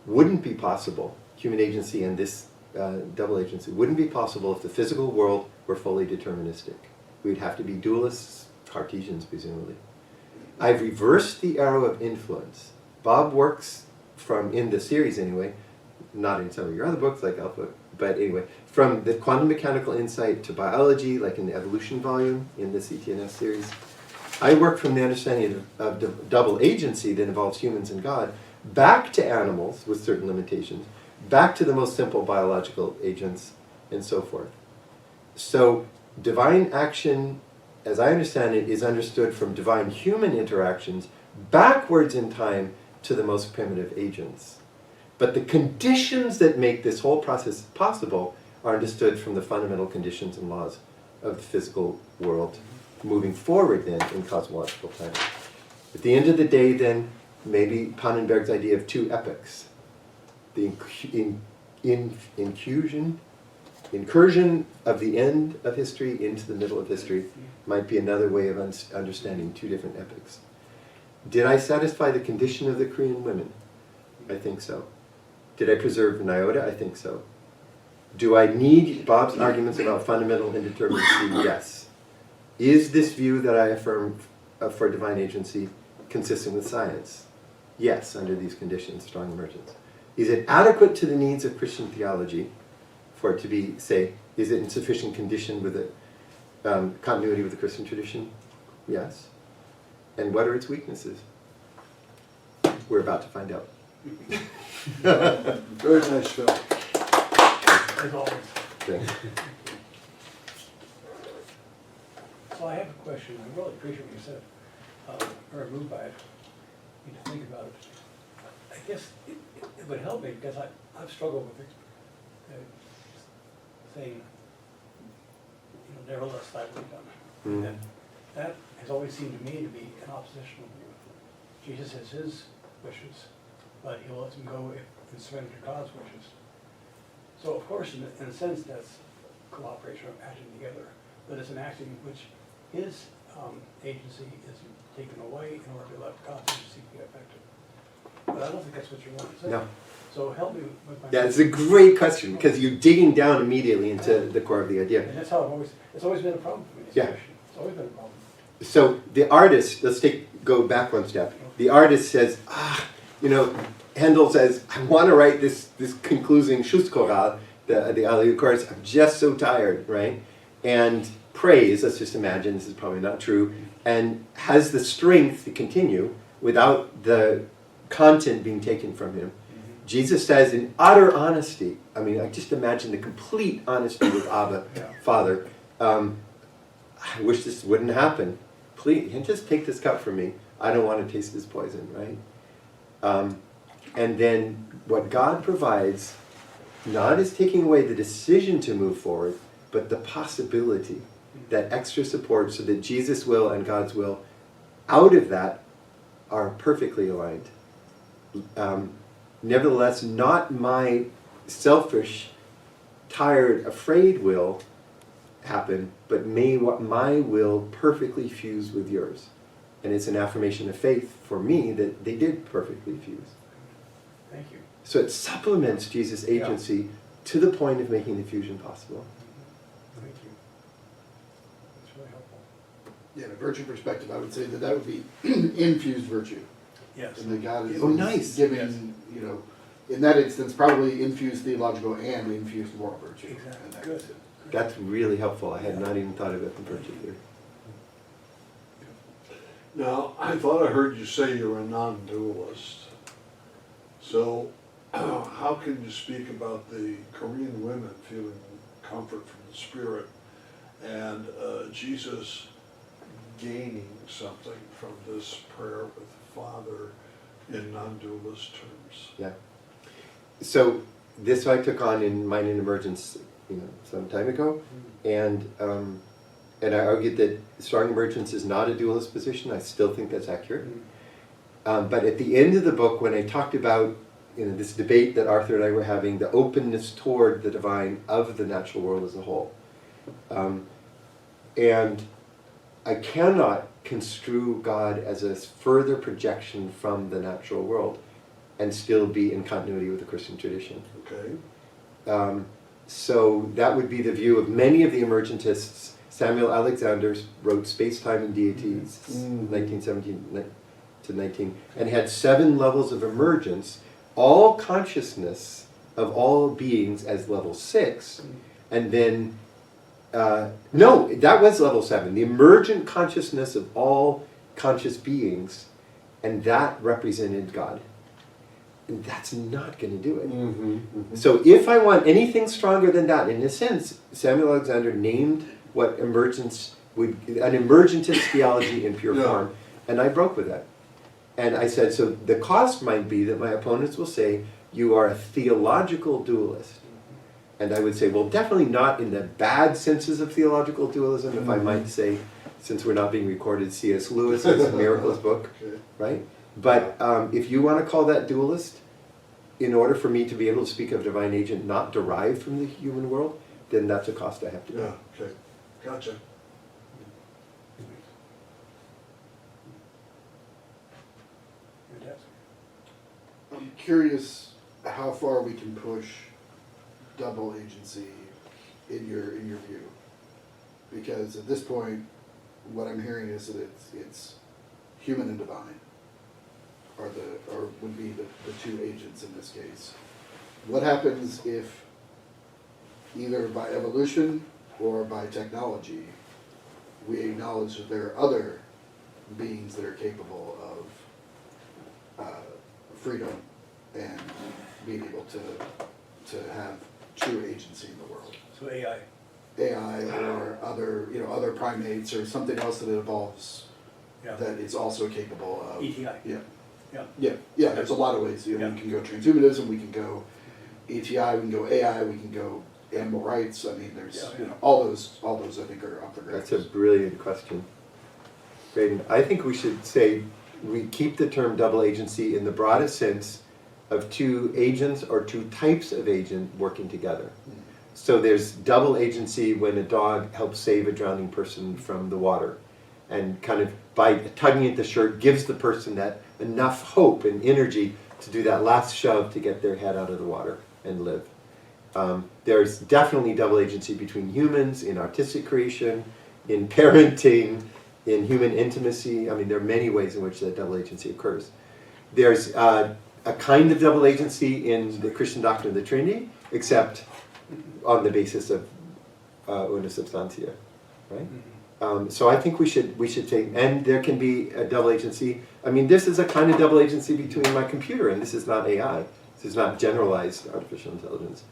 S4: wouldn't be possible, human agency and this double agency, wouldn't be possible if the physical world were fully deterministic. We'd have to be dualists, Cartesians presumably. I've reversed the arrow of influence. Bob works from, in the series anyway, not in some of your other books like Alpha, but anyway, from the quantum mechanical insight to biology, like in the evolution volume in the CTNS series. I work from the understanding of double agency that involves humans and God, back to animals with certain limitations, back to the most simple biological agents, and so forth. So divine action, as I understand it, is understood from divine human interactions backwards in time to the most primitive agents. But the conditions that make this whole process possible are understood from the fundamental conditions and laws of the physical world, moving forward then in cosmological time. At the end of the day then, maybe Pannenberg's idea of 2 epochs, the incursion of the end of history into the middle of history might be another way of understanding 2 different epochs. Did I satisfy the condition of the Korean women? I think so. Did I preserve Nyota? I think so. Do I need Bob's arguments about fundamental indeterminacy? Yes. Is this view that I affirm for divine agency consistent with science? Yes, under these conditions, strong emergence. Is it adequate to the needs of Christian theology for it to be, say, is it in sufficient condition with the continuity with the Christian tradition? Yes. And what are its weaknesses? We're about to find out.
S2: Very nice, Phil.
S3: As always.
S4: Thanks.
S3: So I have a question. I really appreciate what you said, very moved by it. need to think about it. I guess it would help me, because I've struggled with it, saying, nevertheless, thy will be done.
S4: Mm.
S3: And that has always seemed to me to be an oppositional view. Jesus has his wishes, but he lets them go in surrender to God's wishes. So of course, in a sense, that's cooperation or acting together, but it's an acting in which his agency is taken away in order to let God's agency be effective. But I don't think that's what you want to say.
S4: No.
S3: So help me with my...
S4: Yeah, it's a great question, because you're digging down immediately into the core of the idea.
S3: And that's how it's always been a problem for me. It's
S4: Yeah.
S3: It's always been a problem.
S4: So the artist, go back one step. The artist says, Handel says, I want to write this concluding Schutzchoral, the Alleluia chorus. I'm just so tired, right? And prays, let's just imagine, this is probably not true, and has the strength to continue without the content being taken from him. Jesus says in utter honesty, I mean, I just imagine the complete honesty with Abba, Father, I wish this wouldn't happen. Please, just take this cup from me. I don't want to taste this poison, right? And then what God provides, not is taking away the decision to move forward, but the possibility, that extra support so that Jesus' will and God's will, out of that, are perfectly aligned. Nevertheless, not my selfish, tired, afraid will happen, but may what my will perfectly fuse with yours. And it's an affirmation of faith for me that they did perfectly fuse.
S3: Thank you.
S4: So it supplements Jesus' agency to the point of making the fusion possible.
S3: Thank you. That's really helpful.
S1: Yeah, in a virtue perspective, I would say that would be infused virtue.
S3: Yes.
S1: And that God is,
S4: Oh, nice.
S1: giving, in that instance, probably infused theological and infused moral virtue.
S3: Exactly.
S1: And that
S3: Good.
S1: was it.
S4: That's really helpful. I had not even thought about the virtue there.
S2: Now, I thought I heard you say you're a non-dualist. So, how can you speak about the Korean women feeling comfort from the Spirit and Jesus gaining something from this prayer with the Father in non-dualist terms?
S4: Yeah. So this I took on in Mind and Emergence, some time ago, and I argued that strong emergence is not a dualist position. I still think that's accurate. But at the end of the book, when I talked about this debate that Arthur and I were having, the openness toward the divine of the natural world as a whole, and I cannot construe God as a further projection from the natural world and still be in continuity with the Christian tradition.
S2: Okay.
S4: So that would be the view of many of the emergentists. Samuel Alexander wrote Space, Time, and Deities, 1917 to 19, and had 7 levels of emergence, all consciousness of all beings as level 6, and then, no, that was level 7, the emergent consciousness of all conscious beings, and that represented God. And that's not going to do it. So if I want anything stronger than that, in a sense, Samuel Alexander named what emergence would, an emergentist theology in pure form, and I broke with that. And I said, so the cost might be that my opponents will say, you are a theological dualist. And I would say, well, definitely not in the bad senses of theological dualism, if I might say, since we're not being recorded, C.S. Lewis's Miracles book, right? But if you want to call that dualist, in order for me to be able to speak of a divine agent not derived from the human world, then that's a cost I have to pay.
S2: Yeah, okay. Gotcha.
S3: Fantastic.
S1: I'm curious how far we can push double agency in your view, because at this point, what I'm hearing is that it's human and divine would be the 2 agents in this case. What happens if either by evolution or by technology we acknowledge that there are other beings that are capable of freedom and being able to have true agency in the world?
S3: So AI.
S1: AI or other primates or something else that evolves
S3: Yeah.
S1: that it's also capable of.
S3: ETI.
S1: Yeah. Yeah, there's a lot of ways. You know, we can go transhumanism, we can go ATI, we can go AI, we can go animal rights. I mean, there's you know all those I think are up for grabs.
S4: That's a brilliant question. Braden, I think we should say we keep the term double agency in the broadest sense of two agents or two types of agent working together. So there's double agency when a dog helps save a drowning person from the water, and kind of by tugging at the shirt gives the person that enough hope and energy to do that last shove to get their head out of the water and live. There's definitely double agency between humans in artistic creation, in parenting, in human intimacy. I mean, there are many ways in which that double agency occurs. There's a kind of double agency in the Christian doctrine of the Trinity, except on the basis of una substantia, right? So I think we should take, and there can be a double agency. I mean, this is a kind of double agency between my computer, and this is not AI. This is not generalized artificial intelligence.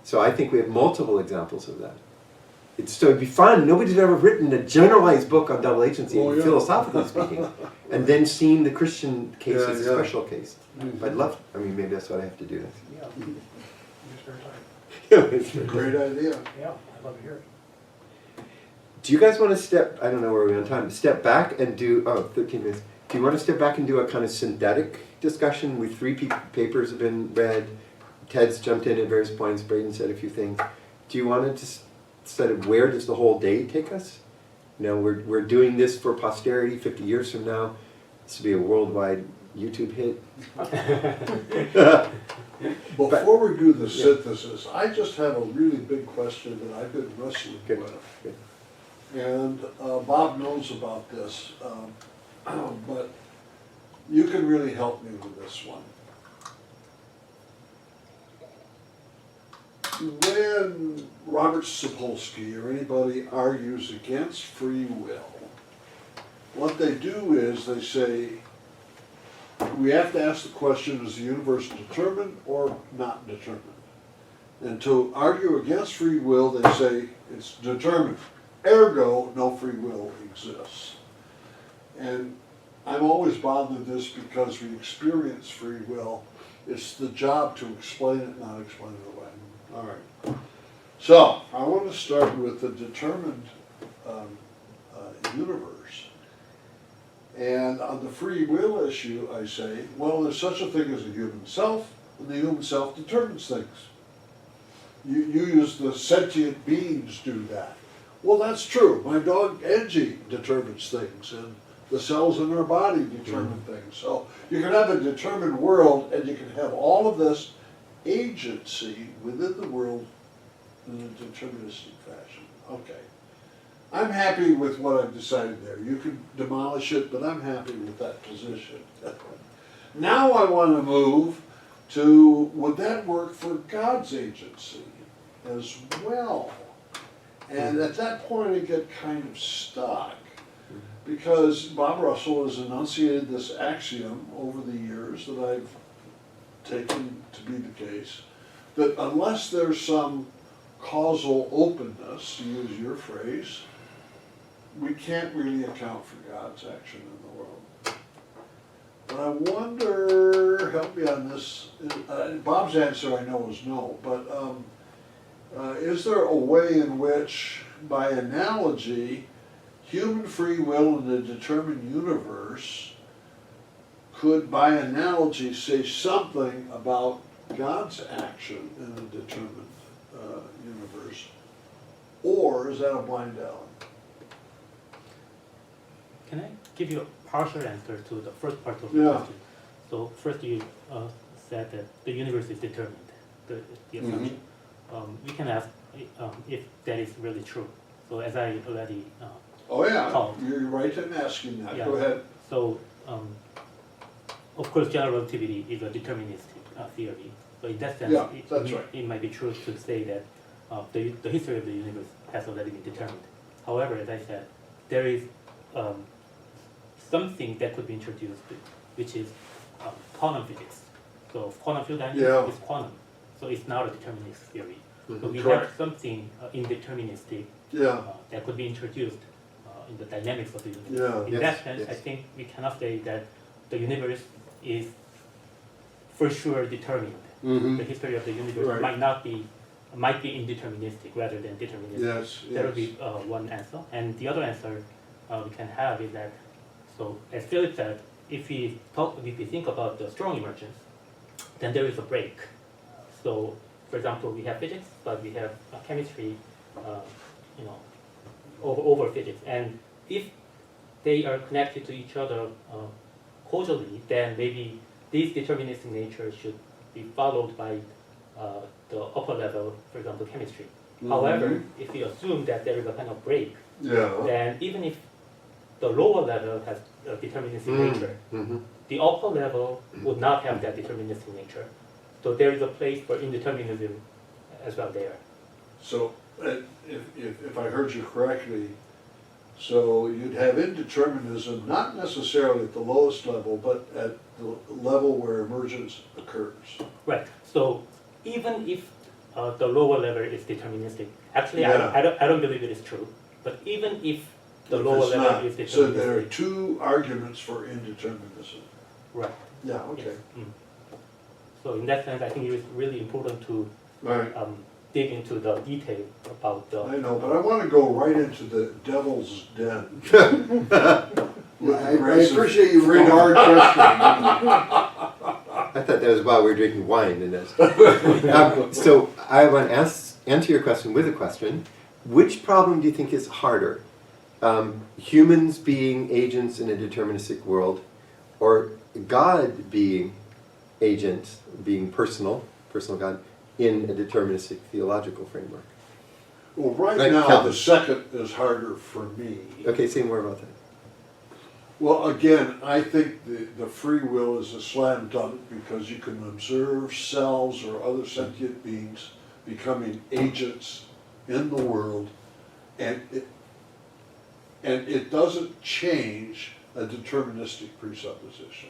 S4: So I think we have multiple examples of that. So it'd be fun. Nobody's ever written a generalized book on double agency, philosophically speaking, and then seen the Christian case as a special case. I'd love. I mean, maybe that's what I have to do.
S2: It's a great idea.
S3: Yeah, I'd love to hear it.
S4: Do you guys want to step, I don't know where we're on time, step back and do, 13 minutes. Do you want to step back and do a kind of synthetic discussion? With three papers have been read, Ted's jumped in at various points, Braden said a few things. Do you want to just sort of, where does the whole day take us? You know, we're doing this for posterity 50 years from now. This will be a worldwide YouTube hit.
S2: Before we do the synthesis, I just have a really big question that I've been wrestling with.
S4: Good.
S2: And Bob knows about this, but you can really help me with this one. When Robert Sapolsky or anybody argues against free will, what they do is they say, we have to ask the question, is the universe determined or not determined? And to argue against free will, they say it's determined. Ergo, no free will exists. And I'm always bothered this because we experience free will. It's the job to explain it, not explain it away. All right. So, I want to start with the determined universe. And on the free will issue, I say, well, there's such a thing as a human self, and the human self determines things. You use the sentient beings do that. Well, that's true. My dog Angie determines things, and the cells in our body determine things. So you can have a determined world, and you can have all of this agency within the world in a deterministic fashion. Okay. I'm happy with what I've decided there. You can demolish it, but I'm happy with that position. Now I want to move to, would that work for God's agency as well? And at that point I get kind of stuck, because Bob Russell has enunciated this axiom over the years that I've taken to be the case, that unless there's some causal openness, to use your phrase, we can't really account for God's action in the world. But I wonder, help me on this, Bob's answer I know is no, but is there a way in which, by analogy, human free will in a determined universe could, by analogy, say something about God's action in a determined universe? Or is that a blind alley?
S5: Can I give you a partial answer to the first part of the question? So first you said that the universe is determined, the assumption. We can ask if that is really true. So as I already
S2: Oh yeah,
S5: Oh.
S2: you're right in asking that.
S5: Yeah.
S2: Go ahead.
S5: So of course general relativity is a deterministic theory. So in that sense,
S2: Yeah, that's right.
S5: it might be true to say that the history of the universe has already been determined. However, as I said, there is something that could be introduced, which is quantum physics. So quantum field dynamics is quantum, so it's not a deterministic theory. So we have something indeterministic that could be introduced in the dynamics of the universe. In that sense, I think we cannot say that the universe is for sure determined. The history of the universe
S2: Right.
S5: might be indeterministic rather than deterministic.
S2: Yes,
S5: That would
S2: yes.
S5: be one answer. And the other answer we can have is that, so as Philip said, if we think about the strong emergence, then there is a break. So, for example, we have physics, but we have chemistry, over physics. And if they are connected to each other causally, then maybe these deterministic natures should be followed by the upper level, for example, chemistry. However, if we assume that there is a kind of break,
S2: Yeah,
S5: then even if the lower level has a deterministic nature, the upper level would not have that deterministic nature. So there is a place for indeterminism as well there.
S2: so if I heard you correctly, so you'd have indeterminism, not necessarily at the lowest level, but at the level where emergence occurs.
S5: Right. So even if the lower level is deterministic, actually
S2: Yeah.
S5: I don't believe it is true. But even if the
S2: If
S5: lower
S2: it's
S5: level
S2: not-
S5: is deterministic,
S2: So there are two arguments for indeterminism.
S5: right.
S2: Yeah, okay.
S5: Yes. So in that sense, I think it is really important to
S2: Right.
S5: dig into the detail about the.
S2: I know, but I want to go right into the devil's den.
S1: I appreciate you for a hard question.
S4: I thought that was while we were drinking wine in this. So I want to answer your question with a question. Which problem do you think is harder? Humans being agents in a deterministic world, or God being agents, being personal God, in a deterministic theological framework?
S2: Well, right
S4: Right,
S2: now,
S4: Calvin.
S2: the second is harder for me.
S4: Okay, say more about that.
S2: Well, again, I think the free will is a slam dunk because you can observe cells or other sentient beings becoming agents in the world, and it doesn't change a deterministic presupposition.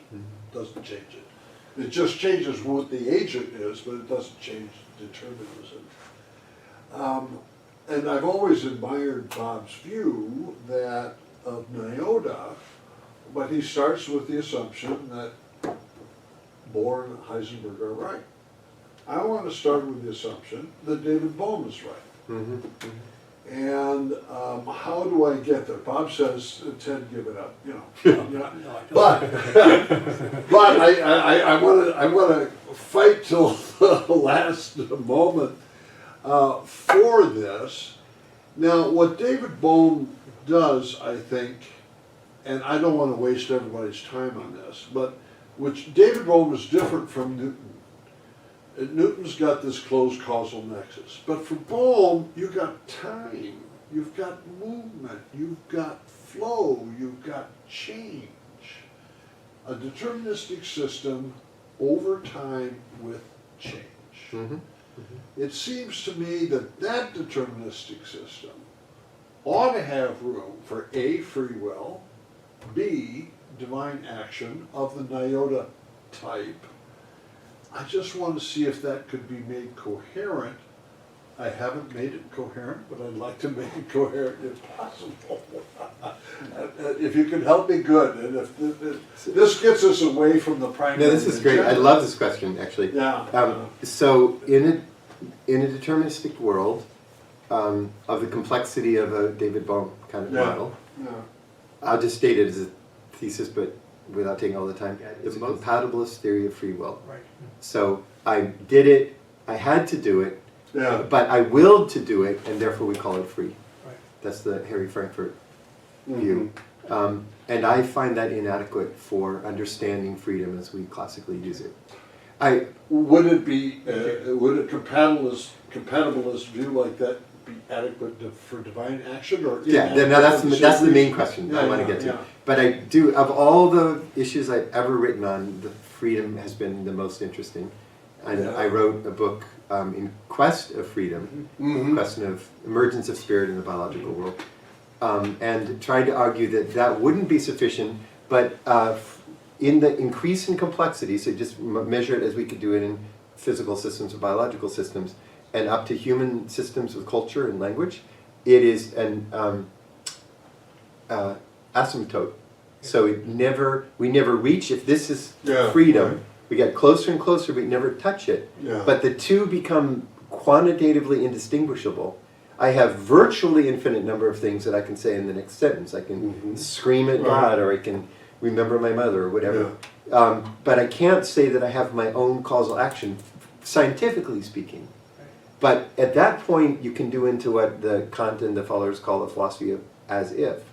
S2: Doesn't change it. It just changes what the agent is, but it doesn't change determinism. And I've always admired Bob's view that of Nyota, but he starts with the assumption that Bohr and Heisenberg are right. I want to start with the assumption that David Bohm is right. And how do I get there? Bob says, Ted, give it up, But I want to fight till the last moment for this. Now, what David Bohm does, I think, and I don't want to waste everybody's time on this, but which David Bohm is different from Newton. Newton's got this closed causal nexus, but for Bohm, you've got time, you've got movement, you've got flow, you've got change. A deterministic system over time with change. It seems to me that that deterministic system ought to have room for A, free will, B, divine action of the Nyota type. I just want to see if that could be made coherent. I haven't made it coherent, but I'd like to make it coherent if possible. If you can help me, good. And if this gets us away from the primary.
S4: No, this is great. I
S2: agenda.
S4: love this question, actually.
S2: Yeah.
S4: So in a deterministic world, of the complexity of a David Bohm kind of
S2: Yeah.
S4: model,
S2: Yeah.
S4: I'll just state it as a thesis, but without taking all the time. It's a compatibilist theory of free will.
S3: Right.
S4: So I did it, I had to do it,
S2: Yeah.
S4: but I willed to do it, and therefore we call it free.
S3: Right.
S4: That's the Harry Frankfurt
S2: Mhm.
S4: view. And I find that inadequate for understanding freedom as we classically use it.
S2: Would it be, would a compatibilist view like that be adequate for divine action or?
S4: Yeah,
S2: inadequate
S4: now
S2: for
S4: that's the
S2: same
S4: main
S2: reason?
S4: question
S2: Yeah,
S4: I want
S2: yeah,
S4: to get to.
S2: yeah.
S4: But I do, of all the issues I've ever written on, the freedom has been the most interesting. And
S2: Yeah.
S4: I wrote a book in quest of freedom,
S2: Mhm.
S4: question of emergence of spirit in the biological world, and tried to argue that that wouldn't be sufficient, but in the increase in complexity, so just measure it as we could do it in physical systems or biological systems, and up to human systems with culture and language, it is an asymptote So we never reach, if this is
S2: Yeah,
S4: freedom,
S2: right.
S4: we get closer and closer, we never touch it.
S2: Yeah.
S4: But the two become quantitatively indistinguishable. I have virtually infinite number of things that I can say in the next sentence. I can
S2: Mhm.
S4: scream at
S2: Right.
S4: God, or I can remember my mother, or whatever. But I can't say that I have my own causal action, scientifically speaking. But at that point, you can do into what the Kant and the followers call the philosophy of as if.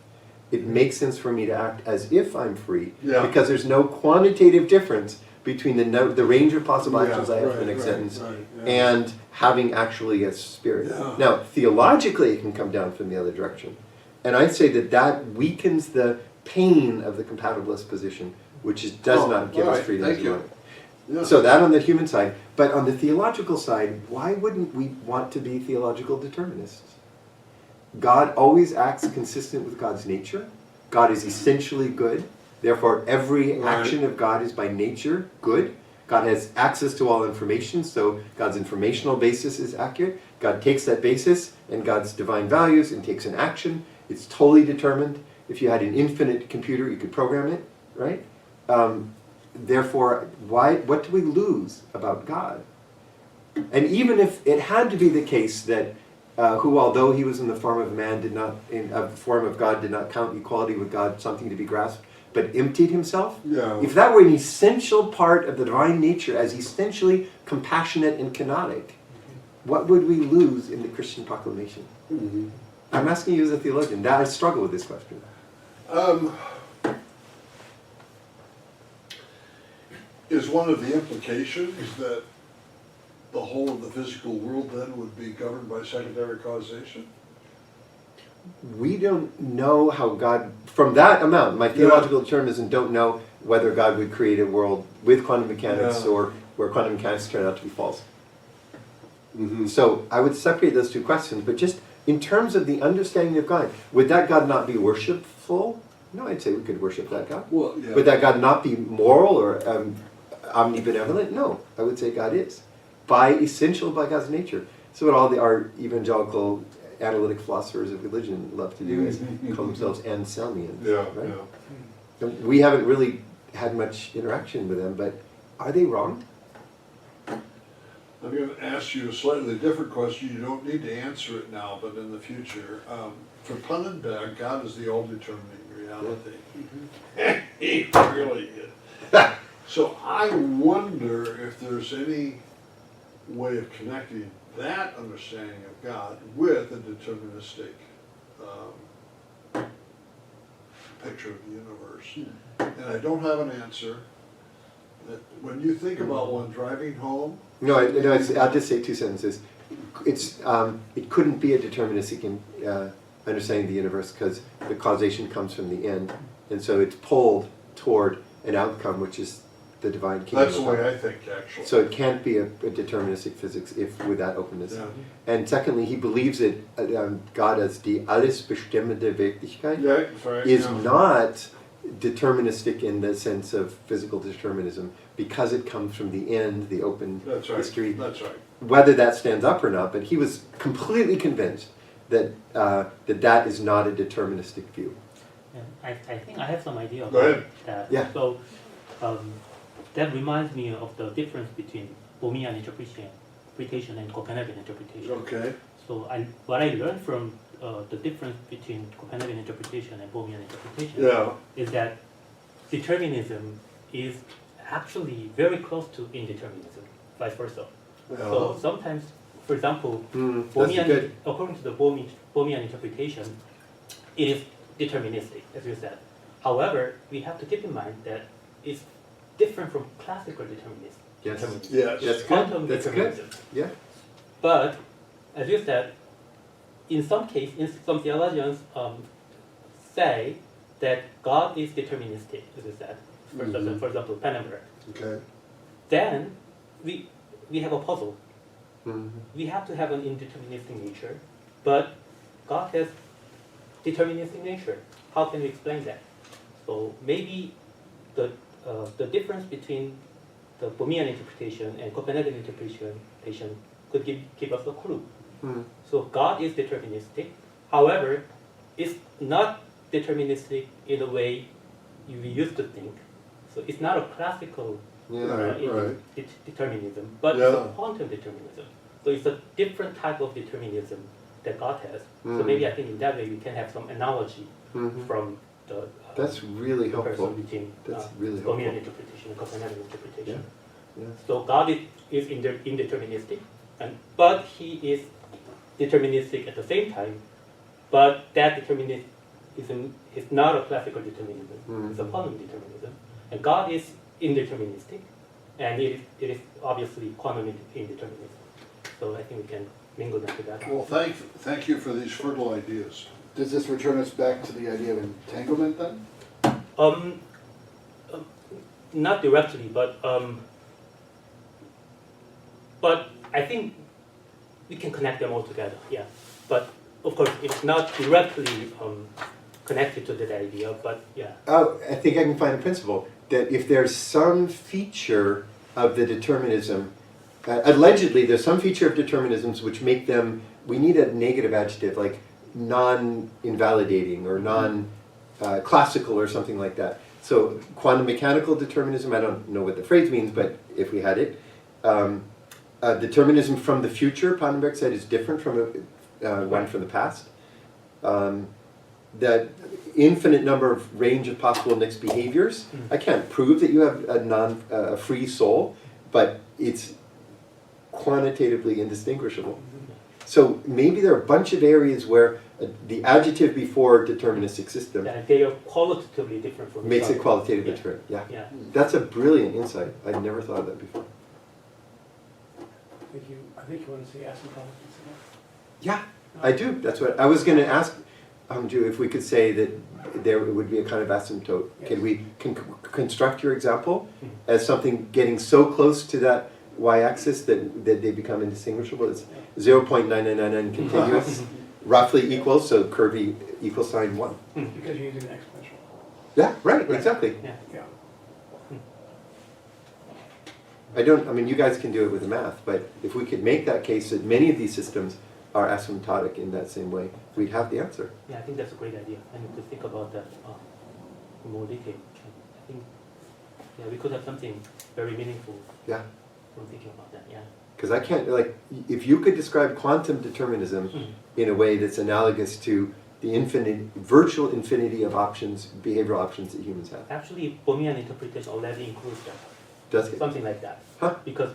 S4: It makes sense for me to act as if I'm free,
S2: Yeah.
S4: because there's no quantitative difference between the range of possible
S2: Yeah,
S4: actions I have in the
S2: right,
S4: next
S2: right,
S4: sentence
S2: right, yeah.
S4: and having actually a spirit.
S2: Yeah.
S4: Now, theologically, it can come down from the other direction. And I'd say that that weakens the pain of the compatibilist position, which does
S2: Oh,
S4: not give
S2: all
S4: us
S2: right,
S4: freedom
S2: thank
S4: as
S2: you.
S4: well.
S2: Yeah.
S4: So that on the human side. But on the theological side, why wouldn't we want to be theological determinists? God always acts consistent with God's nature. God is essentially good. Therefore, every
S2: Right.
S4: action of God is by nature good. God has access to all information, so God's informational basis is accurate. God takes that basis and God's divine values and takes an action. It's totally determined. If you had an infinite computer, you could program it, right? Therefore, what do we lose about God? And even if it had to be the case that who, although he was in the form of man, did not, in a form of God, did not count equality with God something to be grasped, but emptied himself.
S2: Yeah.
S4: If that were an essential part of the divine nature, as essentially compassionate and kenotic, what would we lose in the Christian proclamation?
S2: Mhm.
S4: I'm asking you as a theologian. I struggle with this question.
S2: Is one of the implications that the whole of the physical world then would be governed by secondary causation?
S4: We don't know how God, from that amount, my theological determinism don't know whether God would create a world with quantum mechanics
S2: Yeah.
S4: or where quantum mechanics turn out to be false.
S2: Mm-hmm.
S4: So I would separate those two questions, but just in terms of the understanding of God, would that God not be worshipful? No, I'd say we could worship that God.
S2: Well, yeah.
S4: Would that God not be moral or omnibenevolent? No, I would say God is. Essential by God's nature. So what all our evangelical analytic philosophers of religion love to do is call themselves Anselmians.
S2: Yeah,
S4: right?
S2: yeah.
S4: And we haven't really had much interaction with them, but are they wrong?
S2: I'm going to ask you a slightly different question. You don't need to answer it now, but in the future. For Pannenberg, God is the all-determining reality. He really is. So I wonder if there's any way of connecting that understanding of God with a deterministic picture of the universe. And I don't have an answer. That when you think about one driving home,
S4: No, I'll just say two sentences. It couldn't be a deterministic understanding of the universe because the causation comes from the end, and so it's pulled toward an outcome which is the divine kingdom.
S2: that's the
S4: of God.
S2: way I think, actually.
S4: So it can't be a deterministic physics if with that openness.
S2: Yeah.
S4: And secondly, he believes that God as die alles bestimmende Wirklichkeit
S2: Yeah, that's right.
S4: is
S2: yeah.
S4: not deterministic in the sense of physical determinism because it comes from the end, the open
S2: That's right.
S4: history.
S2: That's right.
S4: Whether that stands up or not, but he was completely convinced that that is not a deterministic view.
S5: Yeah, I think I have some idea
S2: Go
S5: about
S2: ahead.
S5: that.
S4: Yeah.
S5: So that reminds me of the difference between Bohmian interpretation and Copernican interpretation.
S2: Okay.
S5: So what I learned from the difference between Copernican interpretation and Bohmian interpretation
S2: Yeah.
S5: is that determinism is actually very close to indeterminism, vice versa. So sometimes, for example,
S4: Good.
S5: according to the Bohmian interpretation, it is deterministic, as you said. However, we have to keep in mind that it's different from classical determinism.
S4: Yes.
S2: Yes.
S4: That's
S5: Quantum
S4: good. That's good.
S5: determinism.
S4: Yeah.
S5: But, as you said, in some theologians say that God is deterministic, as you said. For example, Pannenberg.
S2: Okay.
S5: Then we have a puzzle.
S4: Mhm.
S5: We have to have an indeterministic nature, but God has deterministic nature. How can we explain that? So maybe the difference between the Bohmian interpretation and Copernican interpretation could give us a clue.
S4: Mhm.
S5: So God is deterministic. However, it's not deterministic in a way you used to think. So it's not a classical
S4: Yeah.
S2: Right.
S5: determinism, but it's
S2: Yeah.
S5: a quantum determinism. So it's a different type of determinism that God has. So
S4: Mm.
S5: maybe I think in that way we can have some analogy
S4: Mhm.
S5: from the
S4: That's really
S5: comparison
S4: helpful.
S5: between
S4: That's really
S5: Bohemian
S4: helpful.
S5: interpretation and Copernican interpretation.
S4: Yeah.
S5: So God is indeterministic, but He is deterministic at the same time. But that determinism is not a classical determinism; it's a
S4: Mhm.
S5: quantum determinism. And God is indeterministic, and it is obviously quantum indeterminism. So I think we can mingle them together.
S2: Well, thank you for these fertile ideas.
S1: Does this return us back to the idea of entanglement then?
S5: Um, not directly, but I think we can connect them all together. Yeah, but of course it's not directly connected to that idea. But yeah,
S4: Oh, I think I can find a principle that if there's some feature of the determinism, allegedly there's some feature of determinisms which make them, we need a negative adjective like non-invalidating or non-classical or something like that. So quantum mechanical determinism, I don't know what the phrase means, but if we had it, determinism from the future, Pannenberg said, is different from one from the past. That infinite number of range of possible next behaviors. I can't prove that you have a free soul, but it's quantitatively indistinguishable. So maybe there are a bunch of areas where the adjective before deterministic system
S5: yeah, they are qualitatively different from each
S4: makes it
S5: other.
S4: qualitatively
S5: Yeah.
S4: different. Yeah.
S5: Yeah.
S4: That's a brilliant insight. I'd never thought of that before.
S3: I think you want to say asymptotic.
S4: Yeah, I do. That's what I was going to ask Drew, if we could say that there would be a kind of asymptote.
S3: Yes.
S4: Can we construct your example as something getting so close to that y-axis that they become indistinguishable? It's 0.9999 continuous, roughly equals, so curvy equal sign 1.
S3: Because you're using an exponential.
S4: Yeah, right,
S5: Right.
S4: exactly.
S5: Yeah.
S3: Yeah.
S4: I mean, you guys can do it with the math, but if we could make that case that many of these systems are asymptotic in that same way, we'd have the answer.
S5: Yeah, I think that's a great idea. I need to think about that in more detail. I think we could have something very meaningful
S4: Yeah,
S5: from thinking about that. Yeah.
S4: because I can't, like, if you could describe quantum determinism in a way that's analogous to the virtual infinity of options, behavioral options that humans have.
S5: Actually, Bohemian interpretation already includes that.
S4: Does it?
S5: Something like that.
S4: Huh?
S5: Because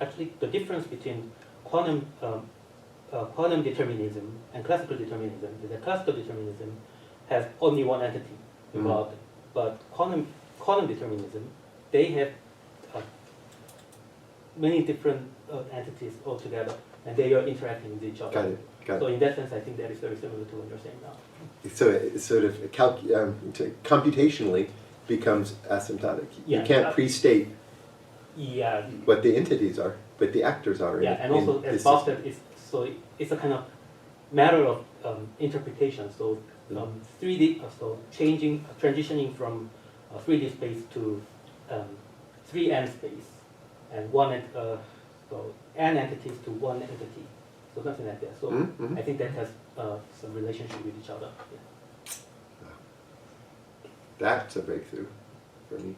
S5: actually the difference between quantum determinism and classical determinism is that classical determinism has only one entity involved, but quantum determinism, they have many different entities altogether, and they are interacting with each other.
S4: Got it, got
S5: So
S4: it.
S5: in that sense, I think that is very similar to what you're saying now.
S4: So it's sort of computationally becomes asymptotic.
S5: Yeah,
S4: You can't pre-state
S5: Yeah,
S4: what the entities are, but the actors are.
S5: yeah, and also as Bob said, it's a kind of matter of interpretation. So 3D, so transitioning from 3D space to 3N space, and so n entities to one entity, so something like that. So
S4: Mhm.
S5: I think that has some relationship with each other. Yeah.
S4: That's a breakthrough for me.